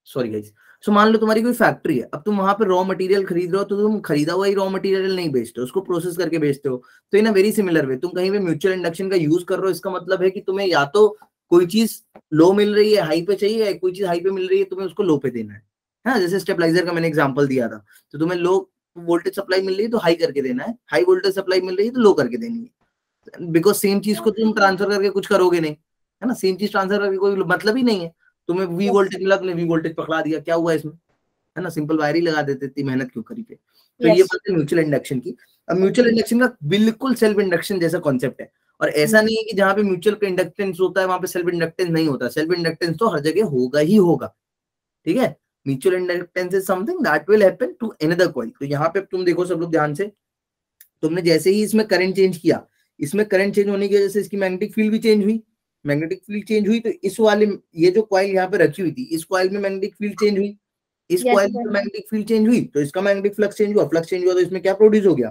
सॉरी गाइस, सो मान लो तुम्हारी कोई फैक्ट्री है, अब तुम वहां पे रॉ मटेरियल खरीद रहे हो, तो तुम खरीदा हुआ ही रॉ मटेरियल नहीं बेचते हो, उसको प्रोसेस करके बेचते हो। तो इन अ वेरी सिमिलर वे तुम कहीं पे म्यूचुअल इंडक्शन का यूज कर रहे हो, इसका मतलब है कि तुम्हें या तो कोई चीज लो मिल रही है हाई पे चाहिए, कोई चीज हाई पे मिल रही है तुम्हें उसको लो पे देना है। हाँ, जैसे स्टेबलाइजर का मैंने एग्जांपल दिया था, तो तुम्हें लो वोल्टेज सप्लाई मिल रही है तो हाई करके देना है, हाई वोल्टेज सप्लाई मिल रही है तो लो करके देनी है, बिकॉज सेम चीज को तुम ट्रांसफर करके कुछ करोगे नहीं, है ना, सेम चीज ट्रांसफर करके कोई मतलब ही नहीं है। तुम्हें वी वोल्टेज मिला, तुमने वी वोल्टेज पकड़ा दिया, क्या हुआ इसमें, है ना, सिंपल वायर ही लगा देते, इतनी मेहनत क्यों करी पे। तो ये बात है म्यूचुअल इंडक्शन की। अब म्यूचुअल इंडक्शन का बिल्कुल सेल्फ इंडक्शन जैसा कॉन्सेप्ट है, और ऐसा नहीं है कि जहां पे म्यूचुअल इंडक्टेंस होता है वहां पे सेल्फ इंडक्टेंस नहीं होता, सेल्फ इंडक्टेंस तो हर जगह होगा ही होगा, ठीक है। Mutual inductance is something that will happen to another coil. तो यहाँ पे तुम देखो सब लोग ध्यान से, तुमने जैसे ही इसमें करंट चेंज किया, इसमें करंट चेंज होने की वजह से इसकी मैग्नेटिक फील्ड भी चेंज हुई, मैग्नेटिक फील्ड चेंज हुई, तो इस वाले ये जो कॉइल यहाँ पे रखी हुई थी, इस कॉइल में मैग्नेटिक फील्ड चेंज हुई, इस कॉइल में मैग्नेटिक फील्ड चेंज हुई, तो इसका मैग्नेटिक फ्लक्स चेंज हुआ, फ्लक्स चेंज हुआ तो इसमें क्या प्रोड्यूस हो गया,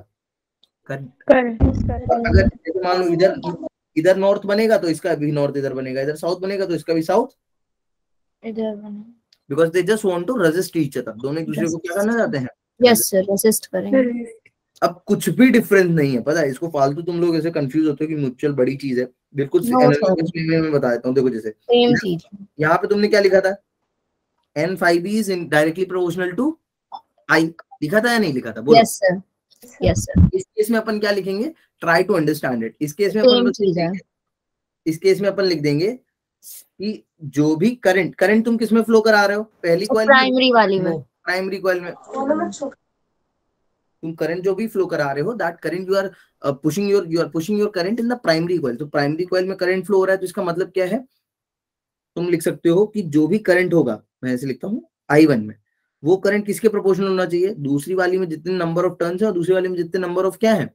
करंट। अगर जैसे मान लो इधर नॉर्थ बनेगा तो इसका भी नॉर्थ इधर बनेगा, इधर साउथ बनेगा तो इसका भी साउथ इधर बनेगा, because they just want to resist each other, दोनों एक दूसरे को क्या करना चाहते हैं, यस सर, रेजिस्ट करेंगे। अब कुछ भी डिफरेंस नहीं है, पता है, इसको फालतू तुम लोग ऐसे कंफ्यूज होते हो कि म्यूचुअल बड़ी चीज है, बिल्कुल मैं बता देता हूँ। देखो जैसे सेम चीज यहाँ पे तुमने क्या लिखा था, N5B is directly proportional to I, लिखा था या नहीं लिखा था, बोलो। Yes sir, yes sir. इस केस में अपन क्या लिखेंगे, ट्राई टू अंडरस्टैंड इट। इस केस में अपन इस केस में अपन लिख देंगे कि जो भी करंट तुम किस में फ्लो करा रहे हो, पहली कॉइल प्राइमरी वाली में, प्राइमरी कॉइल में तुम करंट जो भी फ्लो करा रहे हो, that current you are pushing your current in the primary coil. तो प्राइमरी कॉइल में करंट फ्लो हो रहा है, तो इसका मतलब क्या है, तुम लिख सकते हो कि जो भी करंट होगा, मैं ऐसे लिखता हूँ I1 में, वो करंट किसके प्रोपोर्शनल होना चाहिए, दूसरी वाली में जितने नंबर ऑफ टर्न्स है और दूसरी वाली में जितने नंबर ऑफ क्या है,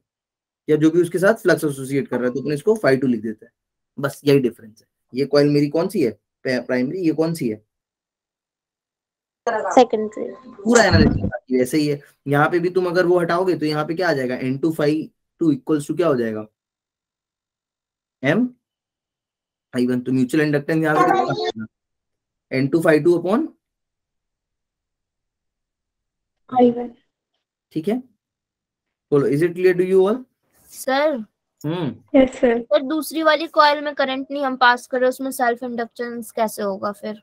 या जो भी उसके साथ फ्लक्स एसोसिएट कर रहा है, तो अपन इसको phi2 लिख देते हैं, बस यही डिफरेंस है। ये कॉइल मेरी कौन सी है, प्राइमरी, ये कौन सी है, सेकेंडरी। पूरा एनालिसिस ऐसे ही है। यहाँ पे भी तुम अगर वो हटाओगे तो यहाँ पे क्या आ जाएगा, N2 phi2 इक्वल्स टू क्या हो जाएगा, M I1। तो म्यूचुअल इंडक्टेंस यहाँ पे कितना, N2 phi2 अपॉन I1। ठीक है, बोलो, is it clear to you all sir? Yes sir. पर दूसरी वाली कॉइल में करंट नहीं हम पास कर रहे, उसमें सेल्फ इंडक्टेंस कैसे होगा फिर?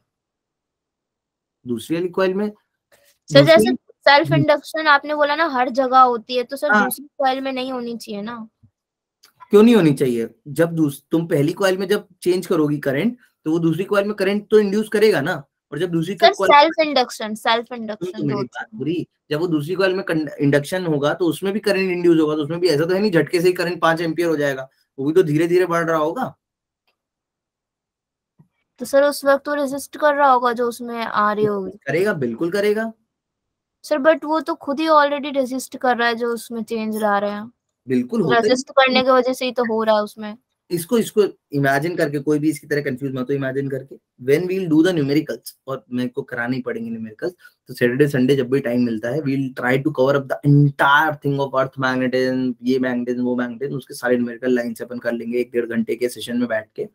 दूसरी वाली कॉइल में सर जैसे सेल्फ इंडक्शन आपने बोला ना हर जगह होती है, तो सर दूसरी कॉइल में नहीं होनी चाहिए ना? क्यों नहीं होनी चाहिए, जब तुम पहली कॉइल में जब चेंज करोगी करंट, तो वो दूसरी कॉइल में करंट तो इंड्यूस करेगा ना, और जब दूसरी सेल्फ इंडक्शन पूरी जब वो दूसरी कॉइल में इंडक्शन होगा तो उसमें भी करंट इंड्यूस होगा, तो उसमें भी ऐसा तो है नहीं झटके से ही करंट 5 एम्पियर हो जाएगा, वो भी तो धीरे धीरे बढ़ रहा होगा। तो सर उस वक्त तो रेजिस्ट कर रहा होगा जो उसमें आ रही होगी। करेगा, बिल्कुल करेगा सर, बट वो तो खुद ही ऑलरेडी रेजिस्ट कर रहा है जो उसमें चेंज ला रहे हैं, बिल्कुल रेजिस्ट करने की वजह से ही तो हो रहा है उसमें। इसको इमेजिन करके, कोई भी इसकी तरह कंफ्यूज मत हो, इमेजिन करके when we will do the numericals, और मेरे को कराने ही पड़ेंगे न्यूमेरिकल्स, तो सैटरडे संडे जब भी टाइम मिलता है we will try to cover up the entire thing of earth magnetism, ये मैग्नेटिज्म वो मैग्नेटिज्म, उसके सारे न्यूमेरिकल लाइन से अपन कर लेंगे 1-1.5 घंटे के सेशन में बैठ के,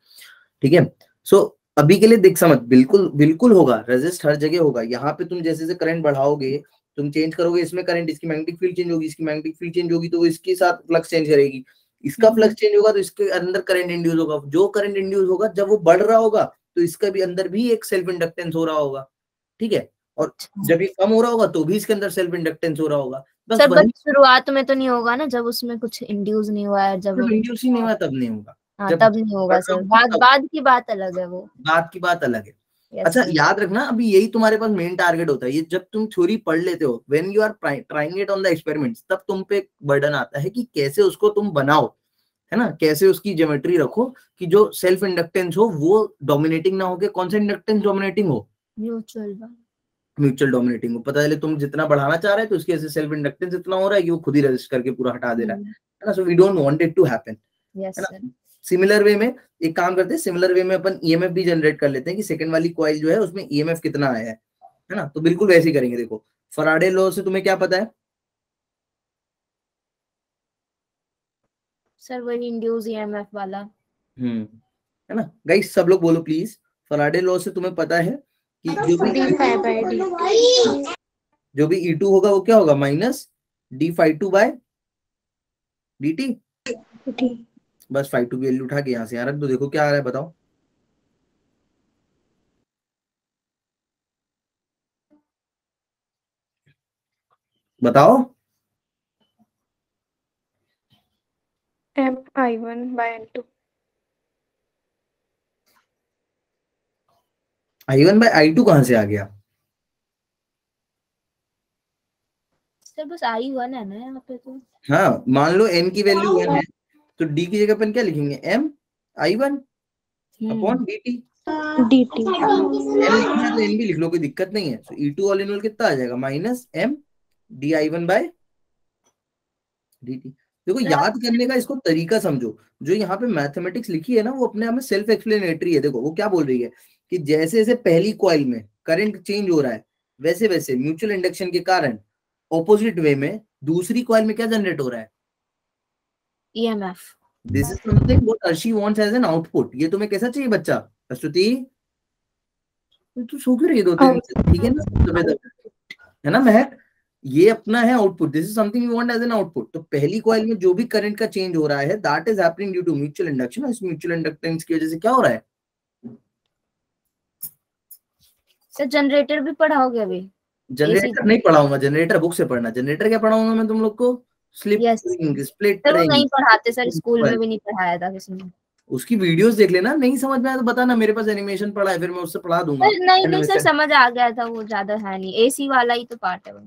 ठीक है। सो अभी के लिए देख समझ, बिल्कुल होगा, रेजिस्ट हर जगह होगा। यहाँ पे तुम जैसे जैसे करंट बढ़ाओगे, तुम चेंज करोगे इसमें करंट, इसकी मैग्नेटिक फील्ड चेंज होगी, इसकी मैग्नेटिक फील्ड चेंज होगी तो वो इसके साथ फ्लक्स चेंज करेगी, इसका फ्लक्स चेंज होगा तो इसके अंदर करंट इंड्यूस होगा, जो करंट इंड्यूस होगा जब वो बढ़ रहा होगा तो इसका भी अंदर भी एक सेल्फ इंडक्टेंस हो रहा होगा, ठीक है, और जब ये कम हो रहा होगा तो भी इसके अंदर सेल्फ इंडक्टेंस हो रहा होगा। बस सर शुरुआत में तो नहीं होगा ना, जब उसमें कुछ इंड्यूस नहीं हुआ है, जब इंड्यूस ही नहीं हुआ तब नहीं होगा, तब नहीं होगा सर, बाद की बात अलग है, वो बात की बात अलग है। अच्छा याद रखना, अभी यही तुम्हारे पास मेन टारगेट होता है, ये जब तुम थ्योरी पढ़ लेते हो, when you are trying it on the experiments, तब तुम पे बर्डन आता है कि कैसे उसको तुम बनाओ, है ना, कैसे उसकी ज्योमेट्री रखो कि जो सेल्फ इंडक्टेंस हो वो डोमिनेटिंग ना हो के कौन सा इंडक्टेंस डोमिनेटिंग हो, म्यूचुअल डोमिनेटिंग को पता चले तुम जितना बढ़ाना चाह रहे हैं तो उसकी ऐसे सेल्फ इंडक्टेंस इतना हो रहा है कि वो खुद ही रेजिस्ट करके पूरा हटा दे रहा है ना। So we don't want it to happen, है ना। सिमिलर वे में एक काम करते हैं, सिमिलर वे में अपन ईएमएफ भी जनरेट कर लेते हैं कि सेकंड वाली कॉइल जो है उसमें ईएमएफ कितना आया है ना। तो बिल्कुल वैसे ही करेंगे। देखो फराडे लॉ से तुम्हें क्या पता है सर? वही इंड्यूस ईएमएफ वाला। है ना गाइस, सब लोग बोलो प्लीज। फराडे लॉ से तुम्हें पता है कि जो भी E2 होगा वो क्या होगा, माइनस d∅2 बाय dt। बस ∅2 की वैल्यू उठा के यहाँ से यहाँ रख दो, देखो क्या आ रहा है बताओ। बताओ। I1 by N2। I1 bye I2 कहां से आ गया? सर बस I1 है ना यहाँ पे तो। हाँ मान लो n की वैल्यू 1 है तो d की जगह अपन क्या लिखेंगे, m I1 upon dt। n लिखना तो n भी लिख लो, कोई दिक्कत नहीं है। तो E2 ऑल इन ऑल कितना आ जाएगा, minus m di1 bye dt। देखो याद करने का इसको तरीका समझो। जो यहाँ पे मैथमेटिक्स लिखी है ना वो अपने आप में सेल्फ एक्सप्लेनेटरी है। देखो वो क्या बोल रही है कि जैसे जैसे पहली कॉइल में करंट चेंज हो रहा है वैसे वैसे म्यूचुअल इंडक्शन के कारण ऑपोजिट वे में दूसरी कॉइल में क्या जनरेट हो रहा है, EMF. This is something what Arshi wants as an output. ये तुम्हें कैसा चाहिए बच्चा? अश्रुति तू सो क्यों रही है 2-3 दिन? ठीक है ना, है ना महक, ये अपना है output. This is something you want as an output. तो पहली कॉइल में जो भी करंट का चेंज हो रहा है that is happening due to mutual induction. इस म्यूचुअल इंडक्टेंस की वजह से क्या हो रहा है? सर जनरेटर भी पढ़ाओगे अभी? जनरेटर नहीं पढ़ाऊंगा, जनरेटर बुक से पढ़ना। जनरेटर क्या पढ़ाऊंगा मैं तुम लोग को? स्लिप रिंग, स्प्लिट सर वो रिंग नहीं पढ़ाते सर, स्कूल में भी नहीं पढ़ाया था किसी ने। उसकी वीडियोस देख लेना। नहीं समझ में आया तो बताना, मेरे पास एनिमेशन पड़ा है, फिर मैं उससे पढ़ा दूंगा। नहीं सर समझ आ गया था, वो ज्यादा है नहीं, एसी वाला ही तो पार्ट है वो।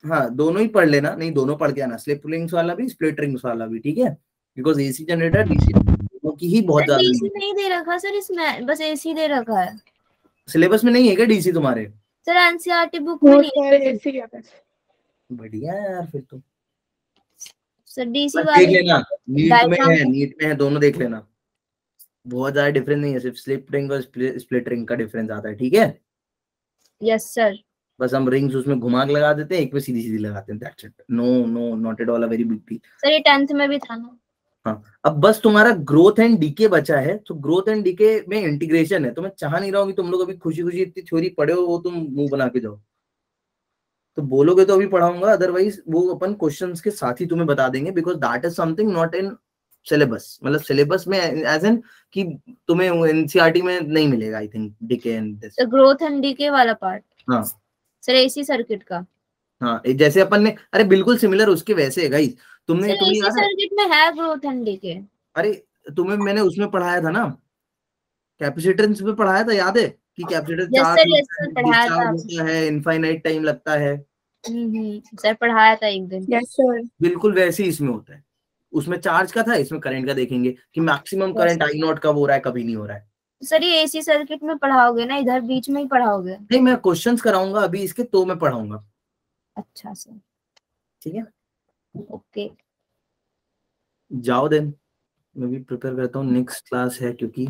हाँ दोनों ही पढ़ लेना, नहीं दोनों पढ़ के आना, स्लिप रिंग्स वाला भी स्प्लिट रिंग्स वाला भी, ठीक है। बिकॉज एसी जनरेटर डीसी दोनों की ही बहुत ज्यादा डीसी नहीं दे रखा सर इसमें, बस एसी दे रखा है। सिलेबस में नहीं है क्या डीसी तुम्हारे? सर एनसीईआरटी बुक में नहीं है। बढ़िया यार फिर तो सर डीसी देख लेना, नीट में है, नीट में है, दोनों देख लेना। बहुत ज्यादा डिफरेंस नहीं है, सिर्फ स्लिप रिंग और स्प्लिट रिंग का डिफरेंस आता है, ठीक है। Yes sir. बस हम रिंग्स उसमें घुमा के लगा देते हैं, एक में सीधी सीधी लगाते हैं, that's it. No no not at all a very big deal. Sir ये 10th में भी था ना। हाँ अब बस तुम्हारा ग्रोथ एंड डीके बचा है। तो ग्रोथ एंड डीके में इंटीग्रेशन है। तो मैं चाह नहीं रहा हूँ कि तुम लोग अभी खुशी खुशी इतनी थ्योरी पढ़े हो वो तुम मुंह बना के जाओ। तो बोलोगे तो अभी पढ़ाऊंगा, अदरवाइज वो अपन क्वेश्चंस के साथ ही तुम्हें बता देंगे। Because that is something not in syllabus. मतलब सिलेबस में एज एन कि तुम्हें एनसीईआरटी में नहीं मिलेगा I think decay and this. Growth and decay वाला पार्ट। हाँ सर एसी सर्किट का। हाँ जैसे अपन ने, अरे बिल्कुल सिमिलर उसके वैसे है गाइस। तुम्हें एसी सर्किट में है ग्रोथ एंड डीके। अरे तुम्हें मैंने उसमें पढ़ाया था ना, कैपेसिटेंस में पढ़ाया था, याद है कि कैपेसिटर चार्ज होता है, इनफाइनाइट टाइम लगता है। सर पढ़ाया था एक दिन। Yes sir. बिल्कुल वैसे ही इसमें होता है। उसमें चार्ज का था, इसमें करंट का देखेंगे कि मैक्सिमम करंट आई नॉट कब हो रहा है कभी नहीं हो रहा है। सर ये एसी सर्किट में पढ़ाओगे ना, इधर बीच में ही पढ़ाओगे? नहीं मैं क्वेश्चंस कराऊंगा अभी इसके, तो मैं पढ़ाऊंगा। अच्छा सर ठीक है ओके। जाओ देन, मैं भी प्रिपेयर करता हूँ, नेक्स्ट क्लास है क्योंकि